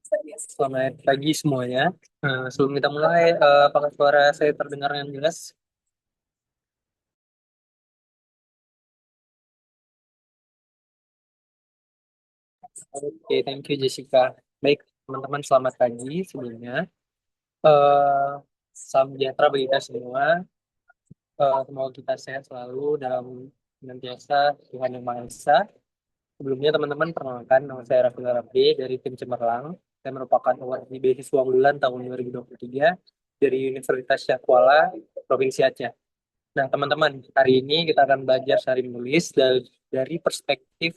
Selamat pagi semuanya. Sebelum kita mulai, apakah suara saya terdengar dengan jelas? Oke, thank you Jessica. Baik, teman-teman selamat pagi sebelumnya. Eh, Salam sejahtera bagi kita semua. Semoga kita sehat selalu dalam senantiasa Tuhan Yang Maha Esa. Sebelumnya teman-teman perkenalkan, nama saya Raffi Rabbi dari tim Cemerlang. Saya merupakan award di beasiswa unggulan tahun 2023 dari Universitas Syah Kuala, Provinsi Aceh. Nah, teman-teman, hari ini kita akan belajar sehari menulis dari perspektif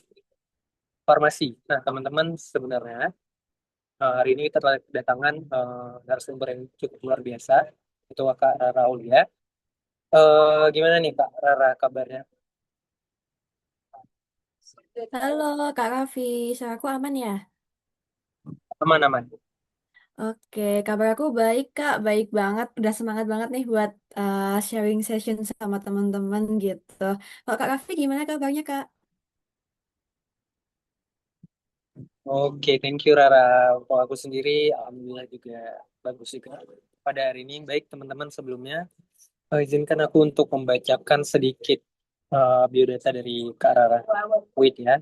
farmasi. Nah, teman-teman, sebenarnya hari ini kita kedatangan narasumber yang cukup luar biasa, itu Kak Rara Aulia. Gimana nih Kak Rara kabarnya? Halo Kak Raffi, suaraku aman ya? Aman-aman. Oke, kabar aku baik Kak, baik banget. Udah semangat banget nih buat sharing session sama teman-teman gitu. Kalau Kak Raffi gimana kabarnya Kak? Oke, thank you Rara. Untuk aku sendiri, alhamdulillah juga bagus juga. Pada hari ini, baik teman-teman sebelumnya, izinkan aku untuk membacakan sedikit biodata dari Kak Rara. Wait ya.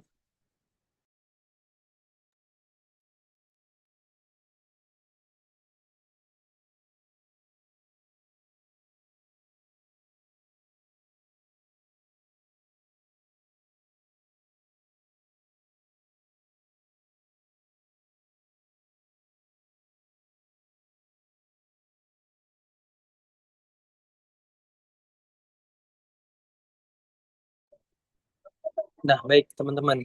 Nah, baik teman-teman.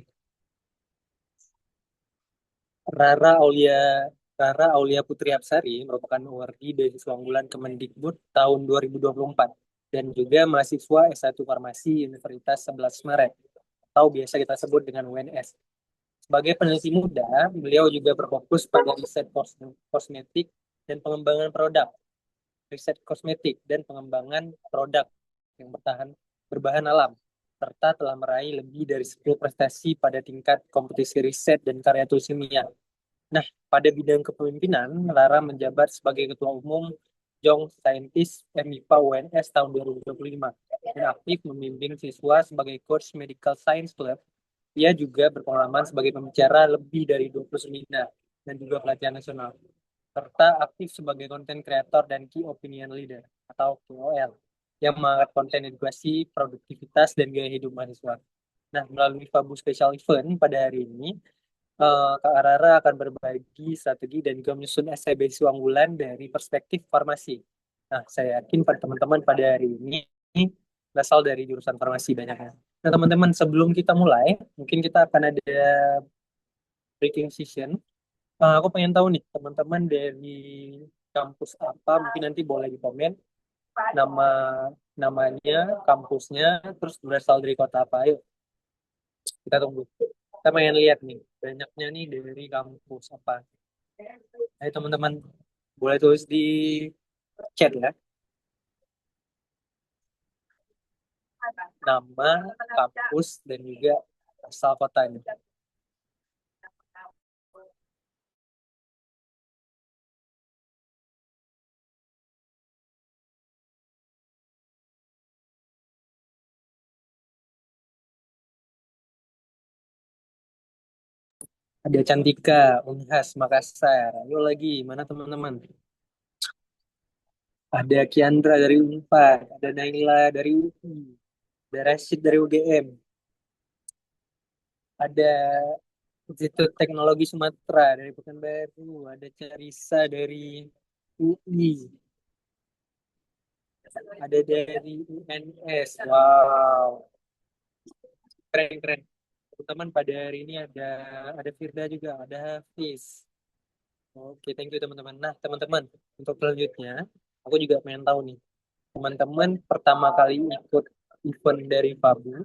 Rara Aulia Rara Aulia Putri Apsari merupakan awardee beasiswa unggulan Kemendikbud tahun 2024 dan juga mahasiswa S1 Farmasi Universitas 11 Maret atau biasa kita sebut dengan UNS. Sebagai peneliti muda, beliau juga berfokus pada riset kosmetik dan pengembangan produk, riset kosmetik dan pengembangan produk yang berbahan alam, serta telah meraih lebih dari 10 prestasi pada tingkat kompetisi riset dan karya tulis ilmiah. Nah, pada bidang kepemimpinan, Lara menjabat sebagai Ketua Umum Young Scientist MIPA UNS tahun 2025 dan aktif membimbing siswa sebagai Coach Medical Science Club. Ia juga berpengalaman sebagai pembicara lebih dari 20 seminar dan juga pelatihan nasional, serta aktif sebagai konten kreator dan Key Opinion Leader atau KOL yang mengangkat konten edukasi, produktivitas, dan gaya hidup mahasiswa. Nah, melalui Fabu Special Event pada hari ini, Kak Arara akan berbagi strategi dan juga menyusun esai beasiswa unggulan dari perspektif farmasi. Nah, saya yakin pada teman-teman pada hari ini berasal dari jurusan farmasi banyaknya. Nah, teman-teman, sebelum kita mulai, mungkin kita akan ada breaking session. Aku pengen tahu nih, teman-teman dari kampus apa, mungkin nanti boleh di komen nama namanya, kampusnya, terus berasal dari kota apa. Ayo, kita tunggu. Kita pengen lihat nih, banyaknya nih dari kampus apa. Ayo teman-teman, boleh tulis di chat ya, nama, kampus, dan juga asal kotanya. Ada Cantika, Unhas, Makassar. Ayo lagi, mana teman-teman? Ada Kiandra dari Unpad, ada Naila dari UI, ada Rashid dari UGM, ada Institut Teknologi Sumatera dari Pekanbaru, ada Carissa dari UI, ada dari UNS. Wow, keren keren. Teman-teman pada hari ini ada Firda juga, ada Hafiz. Oke, thank you teman-teman. Nah, teman-teman, untuk selanjutnya, aku juga pengen tahu nih, teman-teman pertama kali ikut event dari Fabu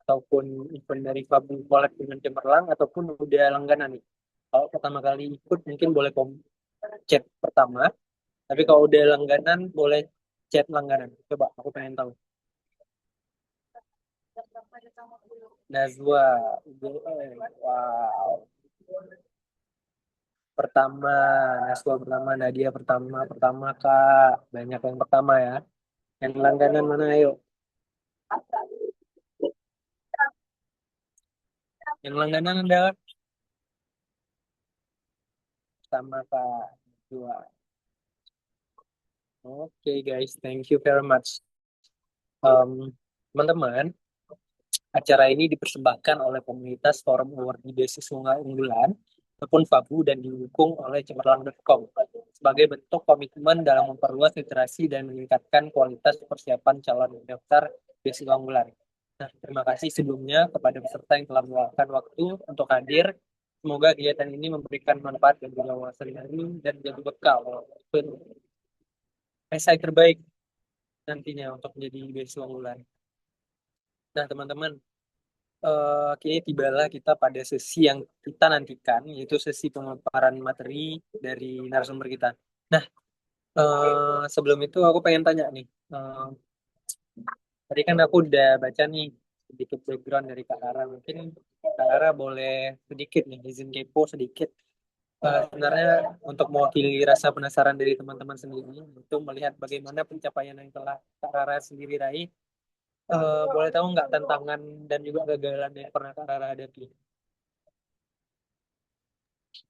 ataupun event dari Fabu Collab dengan Cemerlang ataupun udah langganan nih. Kalau pertama kali ikut mungkin boleh chat pertama, tapi kalau udah langganan boleh chat langganan. Coba, aku pengen tahu. Nazwa, UGM, wow. pertama, Naswa pertama, Nadia pertama, pertama Kak. Banyak yang pertama ya. Yang langganan mana ayo? Yang langganan ada pertama Kak. Dua. Oke guys, thank you very much. Um, Teman-teman, acara ini dipersembahkan oleh komunitas Forum Award Beasiswa Unggulan ataupun FABU dan didukung oleh cemerlang.com sebagai bentuk komitmen dalam memperluas literasi dan meningkatkan kualitas persiapan calon daftar beasiswa unggulan. Nah, terima kasih sebelumnya kepada peserta yang telah meluangkan waktu untuk hadir. Semoga kegiatan ini memberikan manfaat dan juga wawasan baru dan jadi bekal untuk esai terbaik nantinya untuk menjadi beasiswa unggulan. Nah, teman-teman, kayaknya tibalah kita pada sesi yang kita nantikan, yaitu sesi pemaparan materi dari narasumber kita. Nah, sebelum itu aku pengen tanya nih, tadi kan aku udah baca nih sedikit background dari Kak Rara. Mungkin Kak Rara boleh sedikit nih, izin kepo sedikit. Sebenarnya untuk mewakili rasa penasaran dari teman-teman sendiri, untuk melihat bagaimana pencapaian yang telah Kak Rara sendiri raih, boleh tahu nggak tantangan dan juga kegagalan yang pernah Kak Rara hadapi?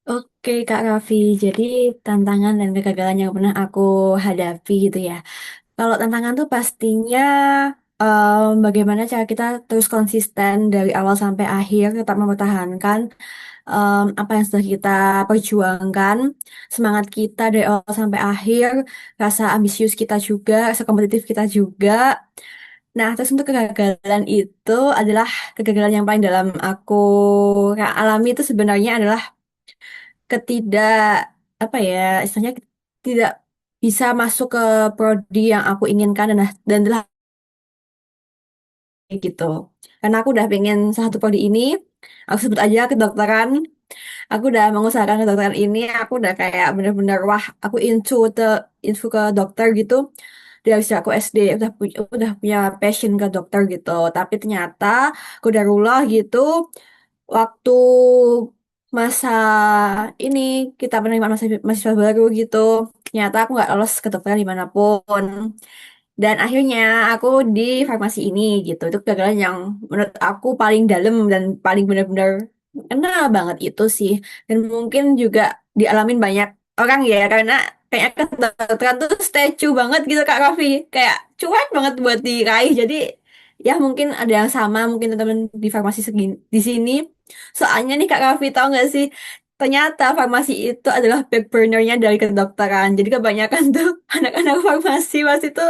Oke Kak Raffi, jadi tantangan dan kegagalan yang pernah aku hadapi gitu ya. Kalau tantangan tuh pastinya bagaimana cara kita terus konsisten dari awal sampai akhir, tetap mempertahankan apa yang sudah kita perjuangkan, semangat kita dari awal sampai akhir, rasa ambisius kita juga, rasa kompetitif kita juga. Nah, terus untuk kegagalan itu adalah kegagalan yang paling dalam aku alami itu sebenarnya adalah ketidak apa ya istilahnya tidak bisa masuk ke prodi yang aku inginkan dan adalah gitu. Karena aku udah pengen salah satu prodi ini, aku sebut aja kedokteran. Aku udah mengusahakan kedokteran ini, aku udah kayak bener-bener wah, aku into ke dokter gitu. Dari sejak aku SD udah punya passion ke dokter gitu. Tapi ternyata aku udah rula gitu waktu masa ini kita penerimaan mahasiswa baru gitu. Ternyata aku nggak lolos ke dokteran dimanapun. Dan akhirnya aku di farmasi ini gitu. Itu kegagalan yang menurut aku paling dalam dan paling benar-benar kena banget itu sih. Dan mungkin juga dialamin banyak orang ya karena kayaknya kedokteran tuh statue banget gitu Kak Raffi. Kayak cuek banget buat diraih. Jadi ya mungkin ada yang sama mungkin teman-teman di farmasi segini, di sini. Soalnya nih Kak Raffi tahu nggak sih? Ternyata farmasi itu adalah back burnernya dari kedokteran. Jadi kebanyakan tuh anak-anak farmasi pas itu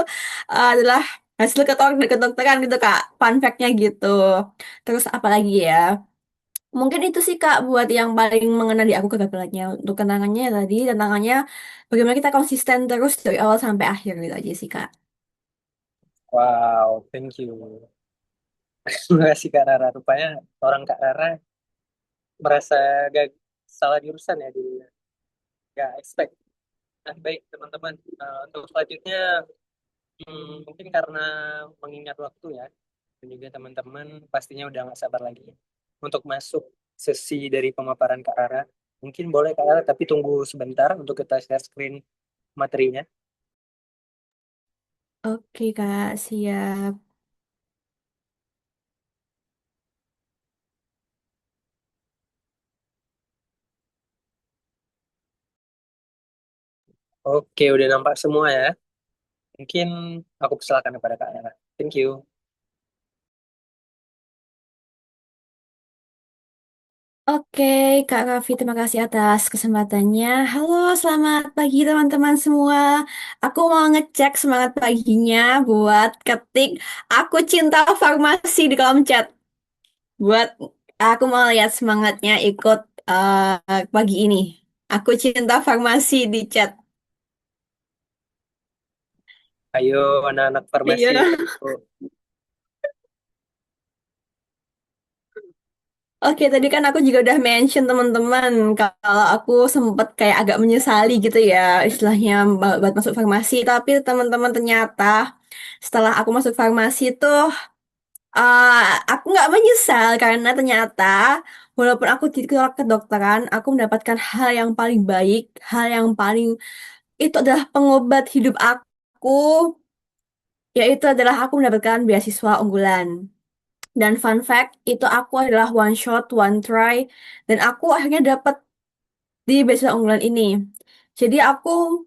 adalah hasil kedokteran gitu Kak. Fun fact-nya gitu. Terus apalagi ya? Mungkin itu sih Kak buat yang paling mengena di aku kegagalannya. Untuk tantangannya tadi, tantangannya bagaimana kita konsisten terus dari awal sampai akhir gitu aja sih Kak. Wow, thank you. Terima kasih Kak Rara. Rupanya orang Kak Rara merasa gak salah jurusan ya di gak expect. Nah, baik teman-teman. Untuk selanjutnya mungkin karena mengingat waktu ya dan juga teman-teman pastinya udah nggak sabar lagi untuk masuk sesi dari pemaparan Kak Rara. Mungkin boleh Kak Rara tapi tunggu sebentar untuk kita share screen materinya. Oke Kak, siap. Oke, udah nampak semua ya. Mungkin aku persilakan kepada Kak Rara. Thank you. Oke, Kak Raffi, terima kasih atas kesempatannya. Halo, selamat pagi teman-teman semua. Aku mau ngecek semangat paginya buat ketik aku cinta farmasi di kolom chat. Buat aku mau lihat semangatnya ikut pagi ini. Aku cinta farmasi di chat. Ayo anak-anak farmasi. Iya. Oh, Oke, tadi kan aku juga udah mention teman-teman kalau aku sempet kayak agak menyesali gitu ya istilahnya buat masuk farmasi. Tapi teman-teman ternyata setelah aku masuk farmasi tuh aku nggak menyesal karena ternyata walaupun aku di kedokteran, aku mendapatkan hal yang paling baik, hal yang paling itu adalah pengobat hidup aku, yaitu adalah aku mendapatkan beasiswa unggulan. Dan fun fact, itu aku adalah one shot, one try, dan aku akhirnya dapat di beasiswa unggulan ini. Jadi aku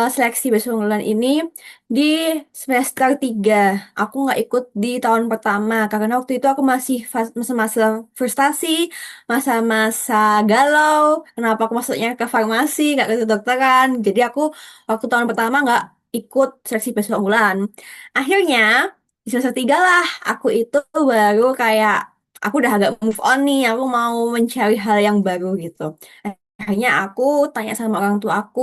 seleksi beasiswa unggulan ini di semester 3. Aku nggak ikut di tahun pertama karena waktu itu aku masih masa-masa frustasi, masa-masa galau. Kenapa aku masuknya ke farmasi, nggak ke kedokteran. Jadi aku waktu tahun pertama nggak ikut seleksi beasiswa unggulan. Akhirnya di semester 3 lah aku itu baru kayak aku udah agak move on nih, aku mau mencari hal yang baru gitu. Akhirnya aku tanya sama orang tua aku,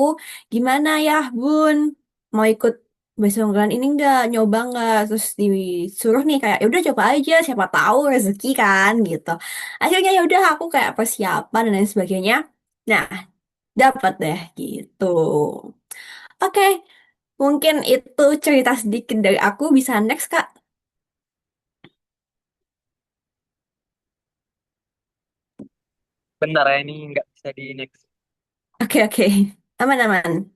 gimana ya Bun, mau ikut beasiswa unggulan ini nggak, nyoba nggak? Terus disuruh nih kayak, ya udah coba aja, siapa tahu rezeki kan gitu. Akhirnya ya udah aku kayak persiapan dan lain sebagainya. Nah, dapat deh gitu. Oke, mungkin itu cerita sedikit dari aku. Bisa next Kak? Benar ya, ini nggak bisa di next. Oke oke, aman-aman.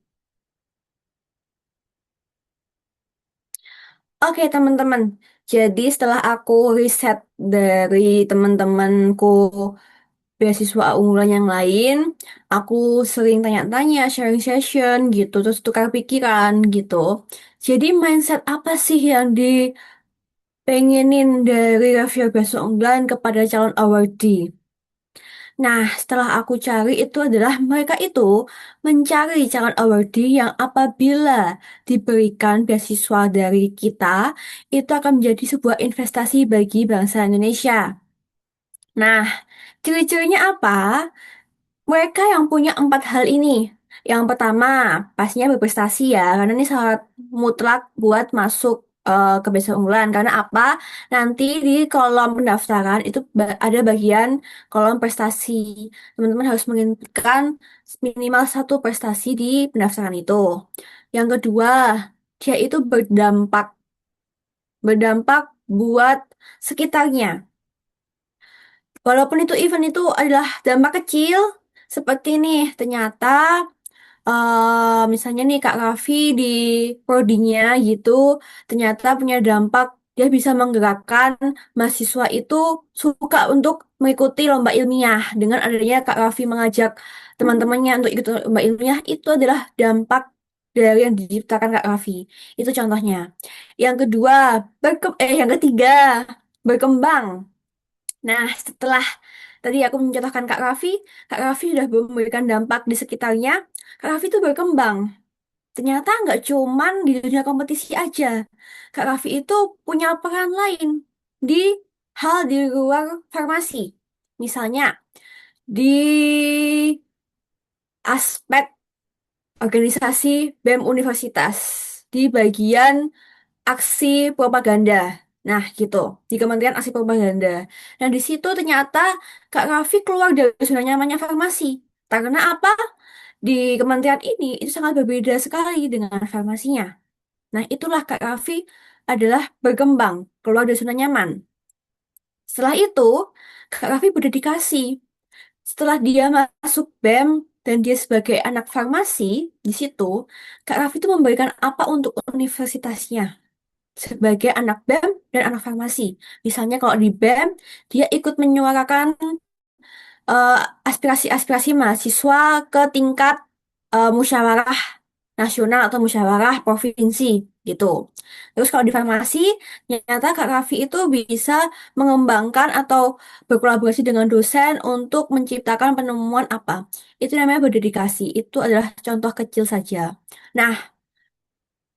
Oke teman-teman, jadi setelah aku riset dari teman-temanku beasiswa unggulan yang lain, aku sering tanya-tanya, sharing session gitu, terus tukar pikiran gitu. Jadi mindset apa sih yang dipengenin dari review beasiswa unggulan kepada calon awardee? Nah, setelah aku cari itu adalah mereka itu mencari calon awardee yang apabila diberikan beasiswa dari kita, itu akan menjadi sebuah investasi bagi bangsa Indonesia. Nah, ciri-cirinya apa? Mereka yang punya empat hal ini. Yang pertama, pastinya berprestasi ya, karena ini syarat mutlak buat masuk ke beasiswa unggulan. Karena apa? Nanti di kolom pendaftaran itu ada bagian kolom prestasi. Teman-teman harus menginputkan minimal satu prestasi di pendaftaran itu. Yang kedua, dia itu berdampak buat sekitarnya. Walaupun itu event itu adalah dampak kecil, seperti nih, ternyata misalnya nih Kak Raffi di prodinya gitu, ternyata punya dampak dia bisa menggerakkan mahasiswa itu suka untuk mengikuti lomba ilmiah dengan adanya Kak Raffi mengajak teman-temannya untuk ikut lomba ilmiah itu adalah dampak dari yang diciptakan Kak Raffi. Itu contohnya. Yang kedua, yang ketiga, berkembang. Nah, setelah tadi aku mencontohkan Kak Raffi sudah memberikan dampak di sekitarnya. Kak Raffi itu berkembang. Ternyata nggak cuman di dunia kompetisi aja. Kak Raffi itu punya peran lain di hal di luar farmasi. Misalnya, di aspek organisasi BEM Universitas. Di bagian aksi propaganda. Nah, gitu. Di Kementerian Aksi Propaganda. Nah, di situ ternyata Kak Raffi keluar dari zona nyamannya farmasi. Karena apa? Di kementerian ini itu sangat berbeda sekali dengan farmasinya. Nah, itulah Kak Raffi adalah berkembang, keluar dari zona nyaman. Setelah itu, Kak Raffi berdedikasi. Setelah dia masuk BEM dan dia sebagai anak farmasi, di situ, Kak Raffi itu memberikan apa untuk universitasnya? Sebagai anak BEM dan anak farmasi. Misalnya kalau di BEM, dia ikut menyuarakan eh, aspirasi-aspirasi mahasiswa ke tingkat musyawarah nasional atau musyawarah provinsi gitu. Terus kalau di farmasi, ternyata Kak Raffi itu bisa mengembangkan atau berkolaborasi dengan dosen untuk menciptakan penemuan apa. Itu namanya berdedikasi. Itu adalah contoh kecil saja. Nah,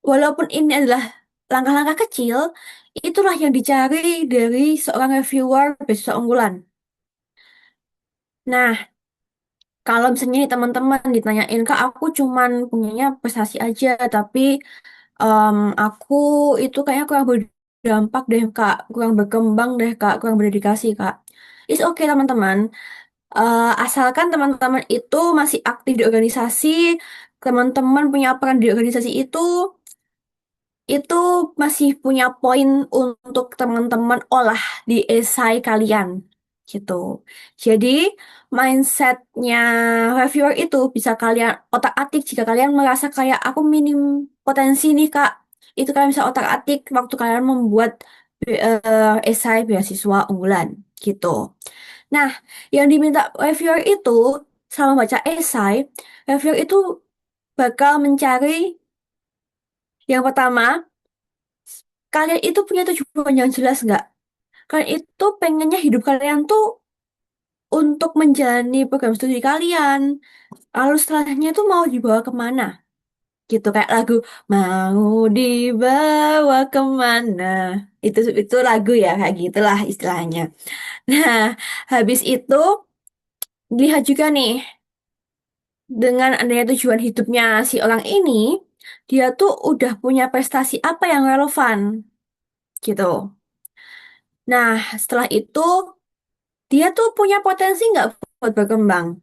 walaupun ini adalah langkah-langkah kecil, itulah yang dicari dari seorang reviewer beasiswa unggulan. Nah, kalau misalnya nih teman-teman ditanyain, Kak, aku cuman punyanya prestasi aja, tapi aku itu kayaknya kurang berdampak deh, Kak. Kurang berkembang deh, Kak. Kurang berdedikasi, Kak. It's okay, teman-teman. Asalkan teman-teman itu masih aktif di organisasi, teman-teman punya peran di organisasi itu masih punya poin untuk teman-teman olah di esai kalian. gitu. Jadi mindsetnya reviewer itu bisa kalian otak-atik jika kalian merasa kayak aku minim potensi nih Kak. Itu kalian bisa otak-atik waktu kalian membuat esai beasiswa unggulan gitu. Nah, yang diminta reviewer itu sama baca esai, reviewer itu bakal mencari yang pertama, kalian itu punya tujuan yang jelas nggak? Kalian itu pengennya hidup kalian tuh untuk menjalani program studi kalian. Lalu setelahnya tuh mau dibawa kemana? Gitu kayak lagu mau dibawa kemana. Itu lagu ya kayak gitulah istilahnya. Nah, habis itu lihat juga nih dengan adanya tujuan hidupnya si orang ini, dia tuh udah punya prestasi apa yang relevan gitu. Nah, setelah itu dia tuh punya potensi nggak buat berkembang?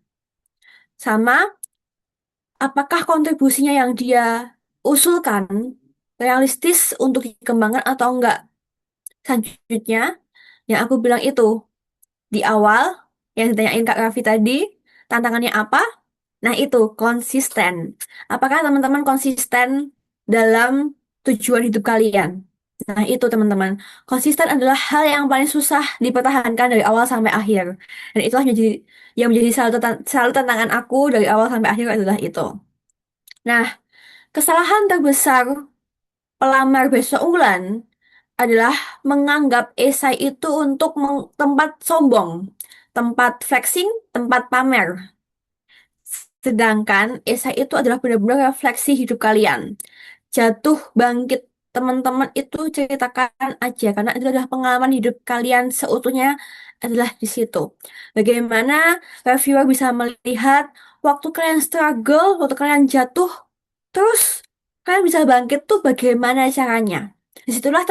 Sama apakah kontribusinya yang dia usulkan realistis untuk dikembangkan atau enggak? Selanjutnya, yang aku bilang itu di awal, yang ditanyain Kak Raffi tadi, tantangannya apa? Nah itu, konsisten. Apakah teman-teman konsisten dalam tujuan hidup kalian? Nah itu teman-teman, konsisten adalah hal yang paling susah dipertahankan dari awal sampai akhir. Dan itulah yang menjadi selalu tantangan aku dari awal sampai akhir adalah itu. Nah, kesalahan terbesar pelamar beasiswa unggulan adalah menganggap esai itu untuk tempat sombong, tempat flexing, tempat pamer. Sedangkan esai itu adalah benar-benar refleksi hidup kalian. Jatuh bangkit teman-teman itu ceritakan aja karena itu adalah pengalaman hidup kalian seutuhnya adalah di situ. Bagaimana reviewer bisa melihat waktu kalian struggle, waktu kalian jatuh, terus kalian bisa bangkit tuh bagaimana caranya. Disitulah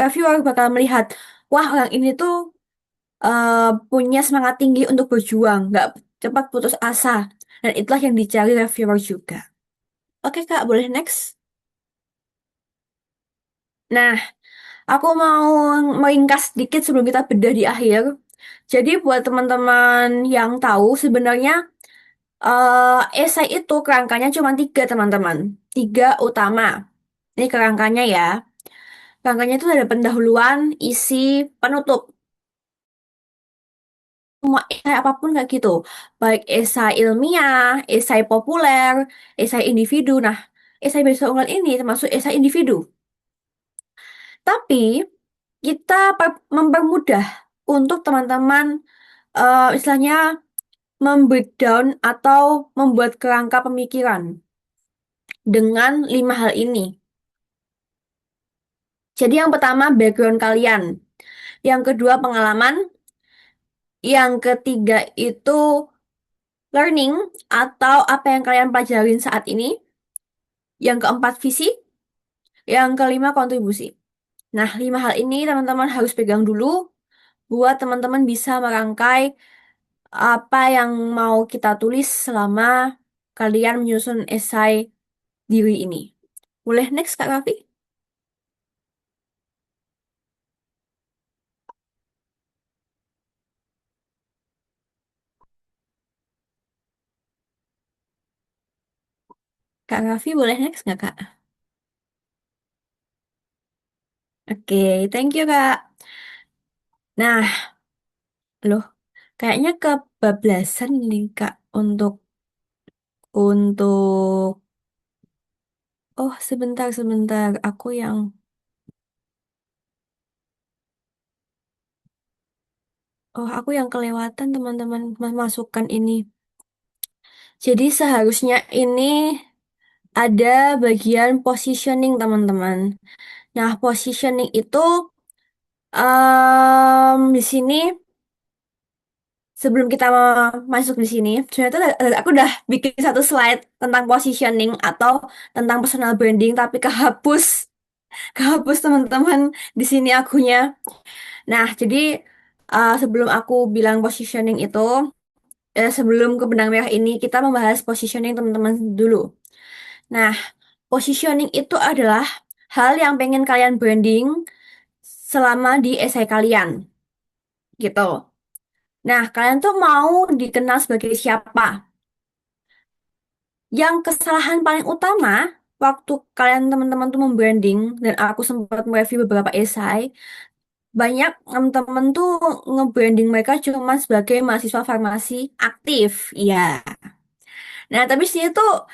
reviewer bakal melihat, wah orang ini tuh eh, punya semangat tinggi untuk berjuang, nggak cepat putus asa. Dan itulah yang dicari reviewer juga. Oke Kak, boleh next? Nah, aku mau meringkas sedikit sebelum kita bedah di akhir. Jadi buat teman-teman yang tahu sebenarnya esai itu kerangkanya cuma tiga teman-teman. Tiga utama. Ini kerangkanya ya. Kerangkanya itu ada pendahuluan, isi, penutup. Semua esai apapun kayak gitu. Baik esai ilmiah, esai populer, esai individu. Nah, esai bahasa unggal ini termasuk esai individu. Tapi kita mempermudah untuk teman-teman istilahnya membreakdown atau membuat kerangka pemikiran dengan lima hal ini. Jadi yang pertama background kalian, yang kedua pengalaman, yang ketiga itu learning atau apa yang kalian pelajarin saat ini, yang keempat visi, yang kelima kontribusi. Nah, lima hal ini teman-teman harus pegang dulu buat teman-teman bisa merangkai apa yang mau kita tulis selama kalian menyusun esai diri ini. Boleh next Kak Raffi? Kak Raffi boleh next nggak Kak? Oke, thank you Kak. Nah, loh, kayaknya kebablasan nih Kak untuk oh sebentar sebentar aku yang kelewatan teman-teman masukkan ini. Jadi seharusnya ini ada bagian positioning teman-teman. Nah, positioning itu di sini sebelum kita masuk di sini, sebenarnya tuh aku udah bikin satu slide tentang positioning atau tentang personal branding, tapi kehapus teman-teman di sini akunya. Nah, jadi sebelum aku bilang positioning itu, sebelum ke benang merah ini, kita membahas positioning teman-teman dulu. Nah, positioning itu adalah hal yang pengen kalian branding selama di essay kalian, gitu. Nah, kalian tuh mau dikenal sebagai siapa? Yang kesalahan paling utama waktu kalian teman-teman tuh membranding dan aku sempat mereview beberapa esai, banyak teman-teman tuh nge-branding mereka cuma sebagai mahasiswa farmasi aktif. Iya. Nah, tapi sini tuh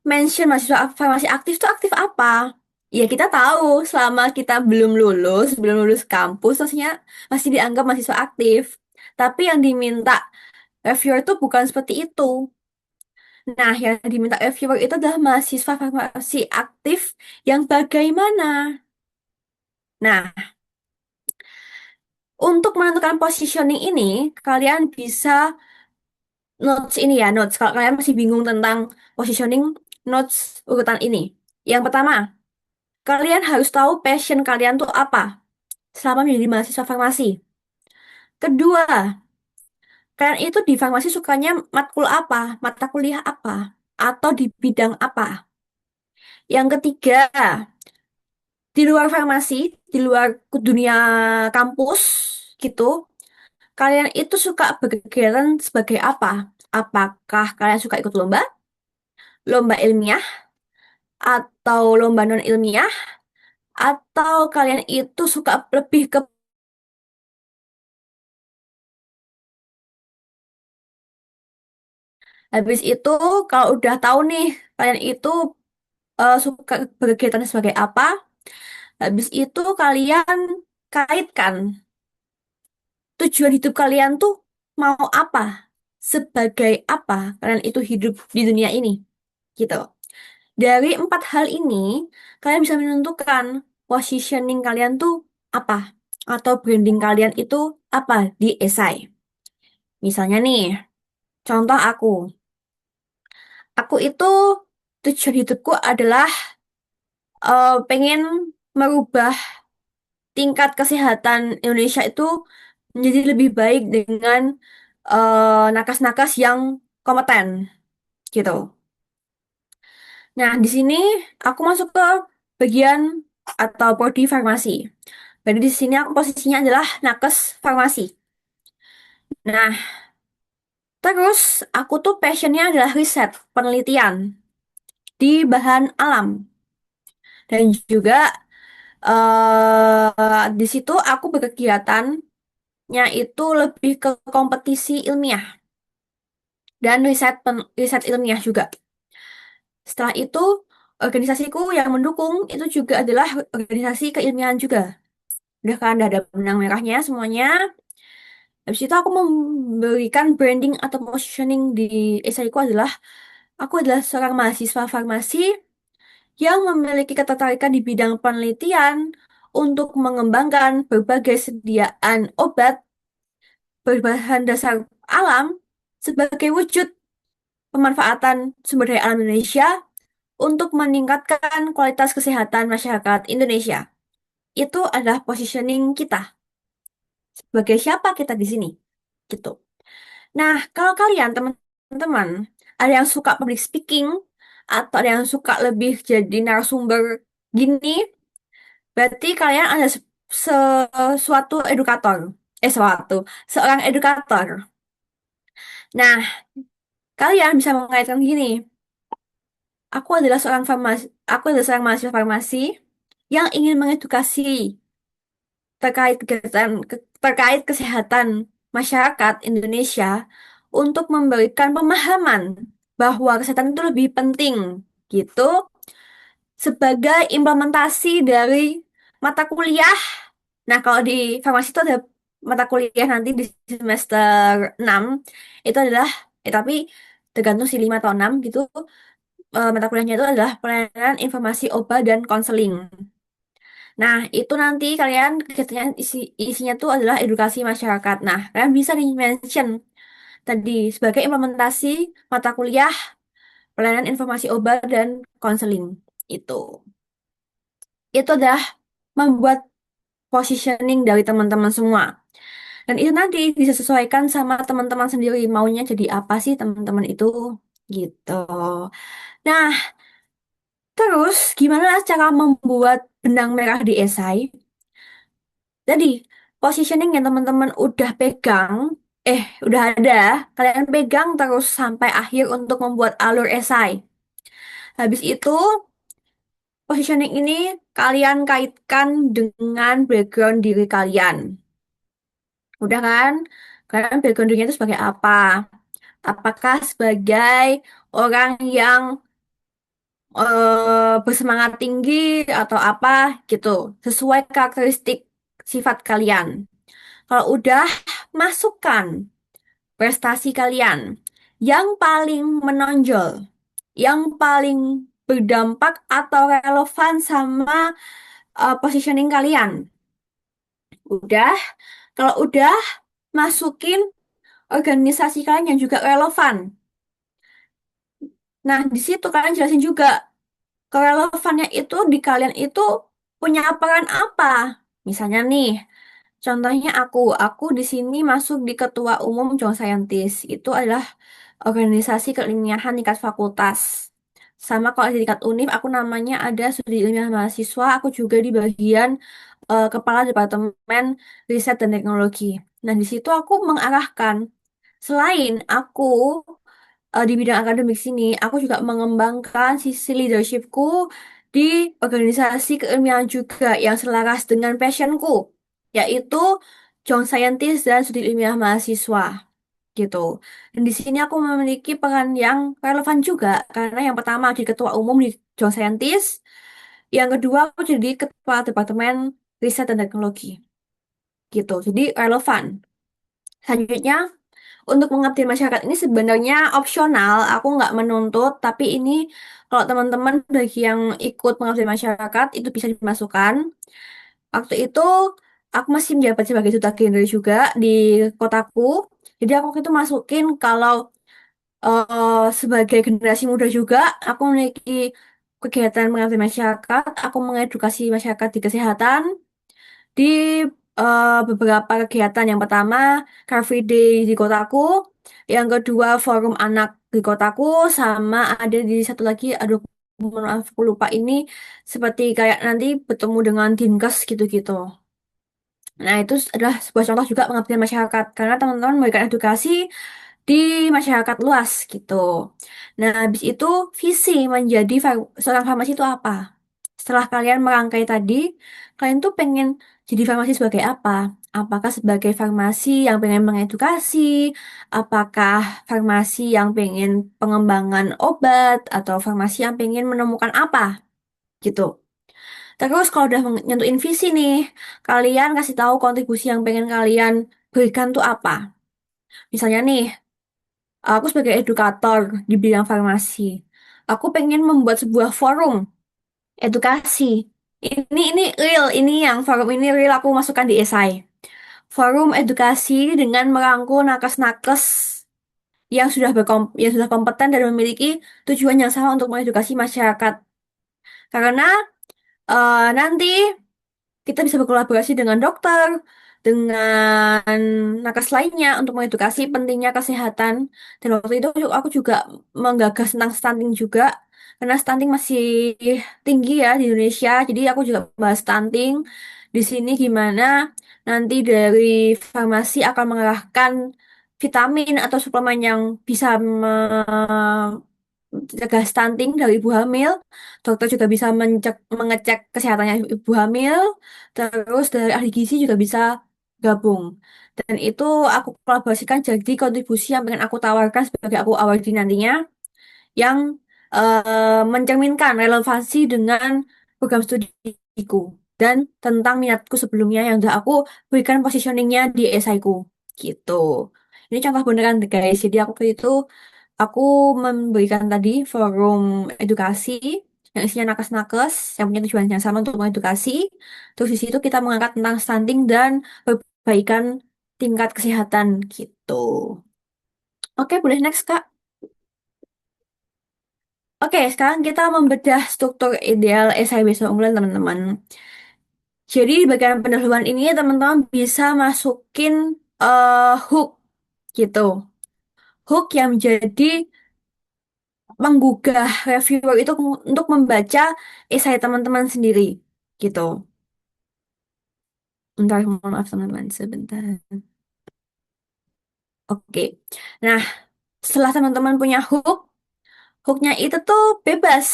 mention mahasiswa farmasi aktif tuh aktif apa? Ya kita tahu selama kita belum lulus kampus, maksudnya masih dianggap mahasiswa aktif. Tapi yang diminta reviewer itu bukan seperti itu. Nah, yang diminta reviewer itu adalah mahasiswa farmasi aktif yang bagaimana? Nah, untuk menentukan positioning ini, kalian bisa notes ini ya, notes. Kalau kalian masih bingung tentang positioning, notes urutan ini. Yang pertama, kalian harus tahu passion kalian tuh apa selama menjadi mahasiswa farmasi. Kedua, kalian itu di farmasi sukanya matkul apa, mata kuliah apa, atau di bidang apa. Yang ketiga, di luar farmasi, di luar dunia kampus gitu, kalian itu suka berkegiatan sebagai apa? Apakah kalian suka ikut lomba, lomba ilmiah, atau lomba non ilmiah, atau kalian itu suka lebih ke. Habis itu, kalau udah tahu nih, kalian itu suka berkegiatan sebagai apa, habis itu kalian kaitkan tujuan hidup kalian tuh mau apa, sebagai apa kalian itu hidup di dunia ini, gitu. Dari empat hal ini, kalian bisa menentukan positioning kalian tuh apa, atau branding kalian itu apa di esai. Misalnya nih, contoh aku itu tujuan hidupku adalah pengen merubah tingkat kesehatan Indonesia itu menjadi lebih baik dengan nakas-nakas yang kompeten gitu. Nah, di sini aku masuk ke bagian atau prodi farmasi. Jadi di sini aku posisinya adalah nakes farmasi. Nah, terus aku tuh passionnya adalah riset, penelitian di bahan alam. Dan juga di situ aku berkegiatannya itu lebih ke kompetisi ilmiah dan riset ilmiah juga. Setelah itu, organisasiku yang mendukung itu juga adalah organisasi keilmiahan juga. Udah kan udah ada benang merahnya semuanya. Habis itu aku memberikan branding atau positioning di esaiku adalah aku adalah seorang mahasiswa farmasi yang memiliki ketertarikan di bidang penelitian untuk mengembangkan berbagai sediaan obat berbahan dasar alam sebagai wujud pemanfaatan sumber daya alam Indonesia untuk meningkatkan kualitas kesehatan masyarakat Indonesia. Itu adalah positioning kita. Sebagai siapa kita di sini? Gitu. Nah, kalau kalian teman-teman ada yang suka public speaking atau ada yang suka lebih jadi narasumber gini, berarti kalian ada suatu edukator. Suatu seorang edukator. Nah, kalian bisa mengaitkan gini. Aku adalah seorang mahasiswa farmasi yang ingin mengedukasi terkait kesehatan masyarakat Indonesia untuk memberikan pemahaman bahwa kesehatan itu lebih penting gitu sebagai implementasi dari mata kuliah. Nah, kalau di farmasi itu ada mata kuliah nanti di semester 6 itu adalah tapi tergantung sih 5 atau 6 gitu. Mata kuliahnya itu adalah pelayanan informasi obat dan konseling. Nah, itu nanti kalian kegiatannya isinya tuh adalah edukasi masyarakat. Nah, kalian bisa di-mention tadi sebagai implementasi mata kuliah pelayanan informasi obat dan konseling. Itu. Itu adalah membuat positioning dari teman-teman semua. Dan itu nanti disesuaikan sama teman-teman sendiri maunya jadi apa sih teman-teman itu gitu. Nah, terus gimana cara membuat benang merah di esai? Jadi, positioning yang teman-teman udah pegang, Udah ada. Kalian pegang terus sampai akhir untuk membuat alur esai. Habis itu, positioning ini kalian kaitkan dengan background diri kalian. Udah kan? Kalian background dirinya itu sebagai apa? Apakah sebagai orang yang bersemangat tinggi atau apa gitu. Sesuai karakteristik sifat kalian. Kalau udah, masukkan prestasi kalian yang paling menonjol, yang paling berdampak atau relevan sama positioning kalian. Udah, kalau udah, masukin organisasi kalian yang juga relevan. Nah, di situ kalian jelasin juga kerelevannya itu di kalian itu punya peran apa. Misalnya nih, contohnya aku di sini masuk di Ketua Umum Young Scientist. Itu adalah organisasi keilmiahan tingkat fakultas. Sama kalau di tingkat univ, aku namanya ada studi ilmiah mahasiswa. Aku juga di bagian Kepala Departemen Riset dan Teknologi. Nah, di situ aku mengarahkan. Selain aku di bidang akademik sini, aku juga mengembangkan sisi leadershipku di organisasi keilmiahan juga yang selaras dengan passionku, yaitu Young Scientist dan studi ilmiah mahasiswa gitu. Dan di sini aku memiliki peran yang relevan juga karena yang pertama jadi ketua umum di Young Scientist, yang kedua aku jadi ketua departemen riset dan teknologi gitu. Jadi relevan. Selanjutnya, untuk mengabdi masyarakat ini sebenarnya opsional, aku nggak menuntut, tapi ini kalau teman-teman bagi yang ikut mengabdi masyarakat itu bisa dimasukkan. Waktu itu aku masih menjabat sebagai duta genre juga di kotaku. Jadi aku waktu itu masukin kalau sebagai generasi muda juga, aku memiliki kegiatan mengabdi masyarakat, aku mengedukasi masyarakat di kesehatan, di beberapa kegiatan. Yang pertama, Car Free Day di kotaku. Yang kedua, forum anak di kotaku. Sama ada di satu lagi, aduh, mohon maaf, aku lupa ini. Seperti kayak nanti bertemu dengan Dinkes gitu-gitu. Nah, itu adalah sebuah contoh juga pengabdian masyarakat. Karena teman-teman memberikan edukasi di masyarakat luas gitu. Nah, habis itu visi menjadi seorang farmasi itu apa? Setelah kalian merangkai tadi, kalian tuh pengen jadi farmasi sebagai apa? Apakah sebagai farmasi yang pengen mengedukasi? Apakah farmasi yang pengen pengembangan obat? Atau farmasi yang pengen menemukan apa? Gitu. Terus kalau udah nyentuhin visi nih, kalian kasih tahu kontribusi yang pengen kalian berikan tuh apa? Misalnya nih, aku sebagai edukator di bidang farmasi, aku pengen membuat sebuah forum edukasi. Ini real, ini yang forum ini real aku masukkan di esai. Forum edukasi dengan merangkul nakes-nakes yang sudah kompeten dan memiliki tujuan yang sama untuk mengedukasi masyarakat. Karena nanti kita bisa berkolaborasi dengan dokter, dengan nakes lainnya untuk mengedukasi pentingnya kesehatan. Dan waktu itu aku juga menggagas tentang stunting juga, karena stunting masih tinggi ya di Indonesia. Jadi aku juga bahas stunting di sini gimana nanti dari farmasi akan mengarahkan vitamin atau suplemen yang bisa mencegah stunting dari ibu hamil. Dokter juga bisa mengecek kesehatannya ibu hamil. Terus dari ahli gizi juga bisa gabung. Dan itu aku kolaborasikan jadi kontribusi yang pengen aku tawarkan sebagai aku awardee nantinya yang mencerminkan relevansi dengan program studiku dan tentang minatku sebelumnya yang udah aku berikan positioningnya di esaiku gitu. Ini contoh beneran guys. Jadi aku waktu itu aku memberikan tadi forum edukasi yang isinya nakes-nakes yang punya tujuan yang sama untuk mengedukasi. Terus di situ kita mengangkat tentang stunting dan perbaikan tingkat kesehatan gitu. Oke, boleh next Kak. Oke, sekarang kita membedah struktur ideal esai besok unggulan teman-teman. Jadi di bagian pendahuluan ini teman-teman bisa masukin hook gitu. Hook yang menjadi menggugah reviewer itu untuk membaca esai teman-teman sendiri gitu. Bentar, mohon maaf teman-teman, sebentar. Oke. Nah, setelah teman-teman punya hooknya itu tuh bebas.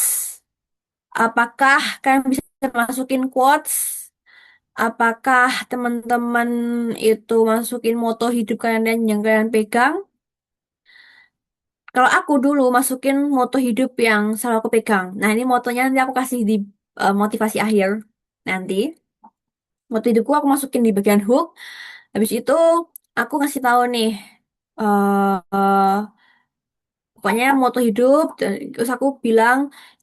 Apakah kalian bisa masukin quotes? Apakah teman-teman itu masukin moto hidup kalian yang kalian pegang? Kalau aku dulu masukin moto hidup yang selalu aku pegang. Nah, ini motonya nanti aku kasih di motivasi akhir nanti. Moto hidupku aku masukin di bagian hook. Habis itu aku ngasih tahu nih, pokoknya moto hidup. Terus aku bilang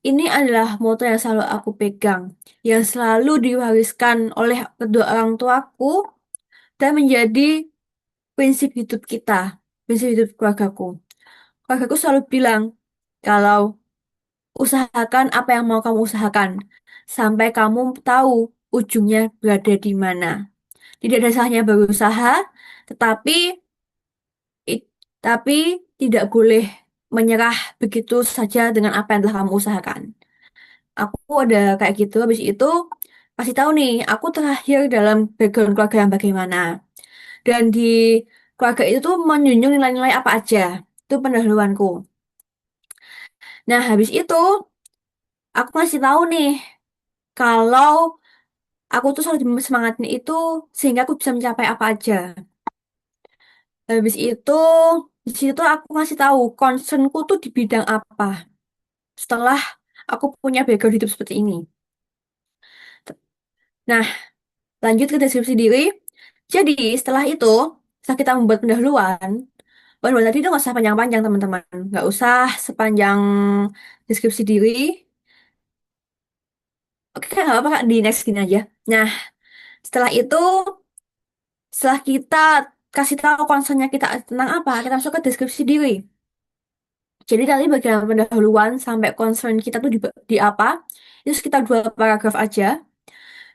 ini adalah moto yang selalu aku pegang, yang selalu diwariskan oleh kedua orang tuaku dan menjadi prinsip hidup kita, prinsip hidup keluargaku. Keluargaku selalu bilang kalau usahakan apa yang mau kamu usahakan sampai kamu tahu ujungnya berada di mana. Tidak ada salahnya berusaha, tetapi i- tapi tidak boleh menyerah begitu saja dengan apa yang telah kamu usahakan. Aku ada kayak gitu, habis itu kasih tahu nih, aku terakhir dalam background keluarga yang bagaimana. Dan di keluarga itu tuh menjunjung nilai-nilai apa aja. Itu pendahuluanku. Nah, habis itu aku ngasih tahu nih, kalau aku tuh selalu semangatnya itu sehingga aku bisa mencapai apa aja. Habis itu, di situ aku ngasih tahu concernku tuh di bidang apa. Setelah aku punya background hidup seperti ini. Nah, lanjut ke deskripsi diri. Jadi, setelah itu, setelah kita membuat pendahuluan, pendahuluan tadi itu nggak usah panjang-panjang, teman-teman. Nggak usah sepanjang deskripsi diri. Oke, nggak apa-apa, Kak. Di next gini aja. Nah, setelah itu, setelah kita kasih tahu concernnya kita tentang apa, kita masuk ke deskripsi diri. Jadi tadi bagian pendahuluan sampai concern kita tuh di apa, itu sekitar 2 paragraf aja.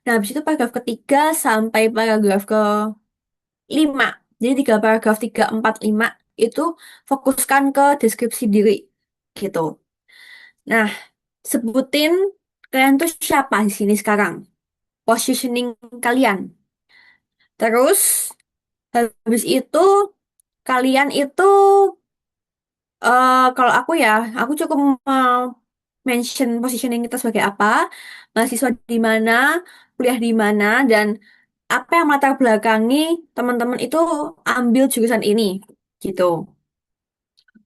Nah, habis itu paragraf ketiga sampai paragraf ke 5. Jadi 3 paragraf, 3, 4, 5 itu fokuskan ke deskripsi diri. Gitu. Nah, sebutin kalian tuh siapa di sini sekarang. Positioning kalian. Terus, habis itu kalian itu kalau aku cukup mau mention positioning kita sebagai apa, mahasiswa di mana, kuliah di mana, dan apa yang melatar belakangi teman-teman itu ambil jurusan ini, gitu.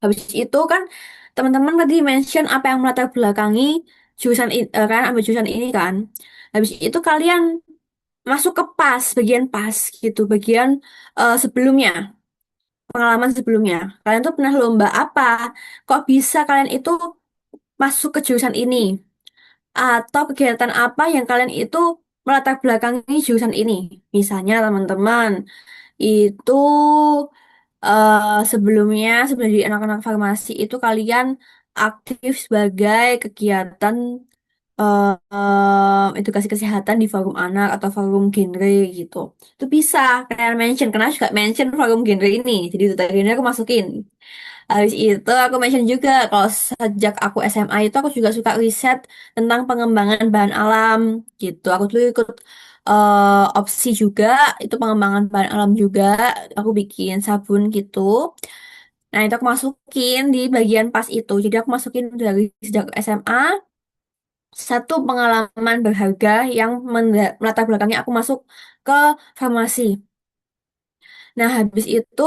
Habis itu kan teman-teman tadi mention apa yang melatar belakangi kan ambil jurusan ini kan. Habis itu kalian masuk ke bagian pas gitu, bagian sebelumnya, pengalaman sebelumnya. Kalian tuh pernah lomba apa? Kok bisa kalian itu masuk ke jurusan ini? Atau kegiatan apa yang kalian itu melatar belakangi jurusan ini? Misalnya teman-teman itu sebelum jadi anak-anak farmasi itu kalian aktif sebagai kegiatan edukasi kesehatan di forum anak atau forum genre gitu. Itu bisa kalian mention, karena aku juga mention forum genre ini. Jadi itu tadi aku masukin. Habis itu aku mention juga kalau sejak aku SMA itu aku juga suka riset tentang pengembangan bahan alam gitu. Aku dulu ikut opsi juga, itu pengembangan bahan alam juga. Aku bikin sabun gitu. Nah, itu aku masukin di bagian pas itu. Jadi aku masukin dari sejak SMA satu pengalaman berharga yang melatar belakangnya aku masuk ke farmasi. Nah, habis itu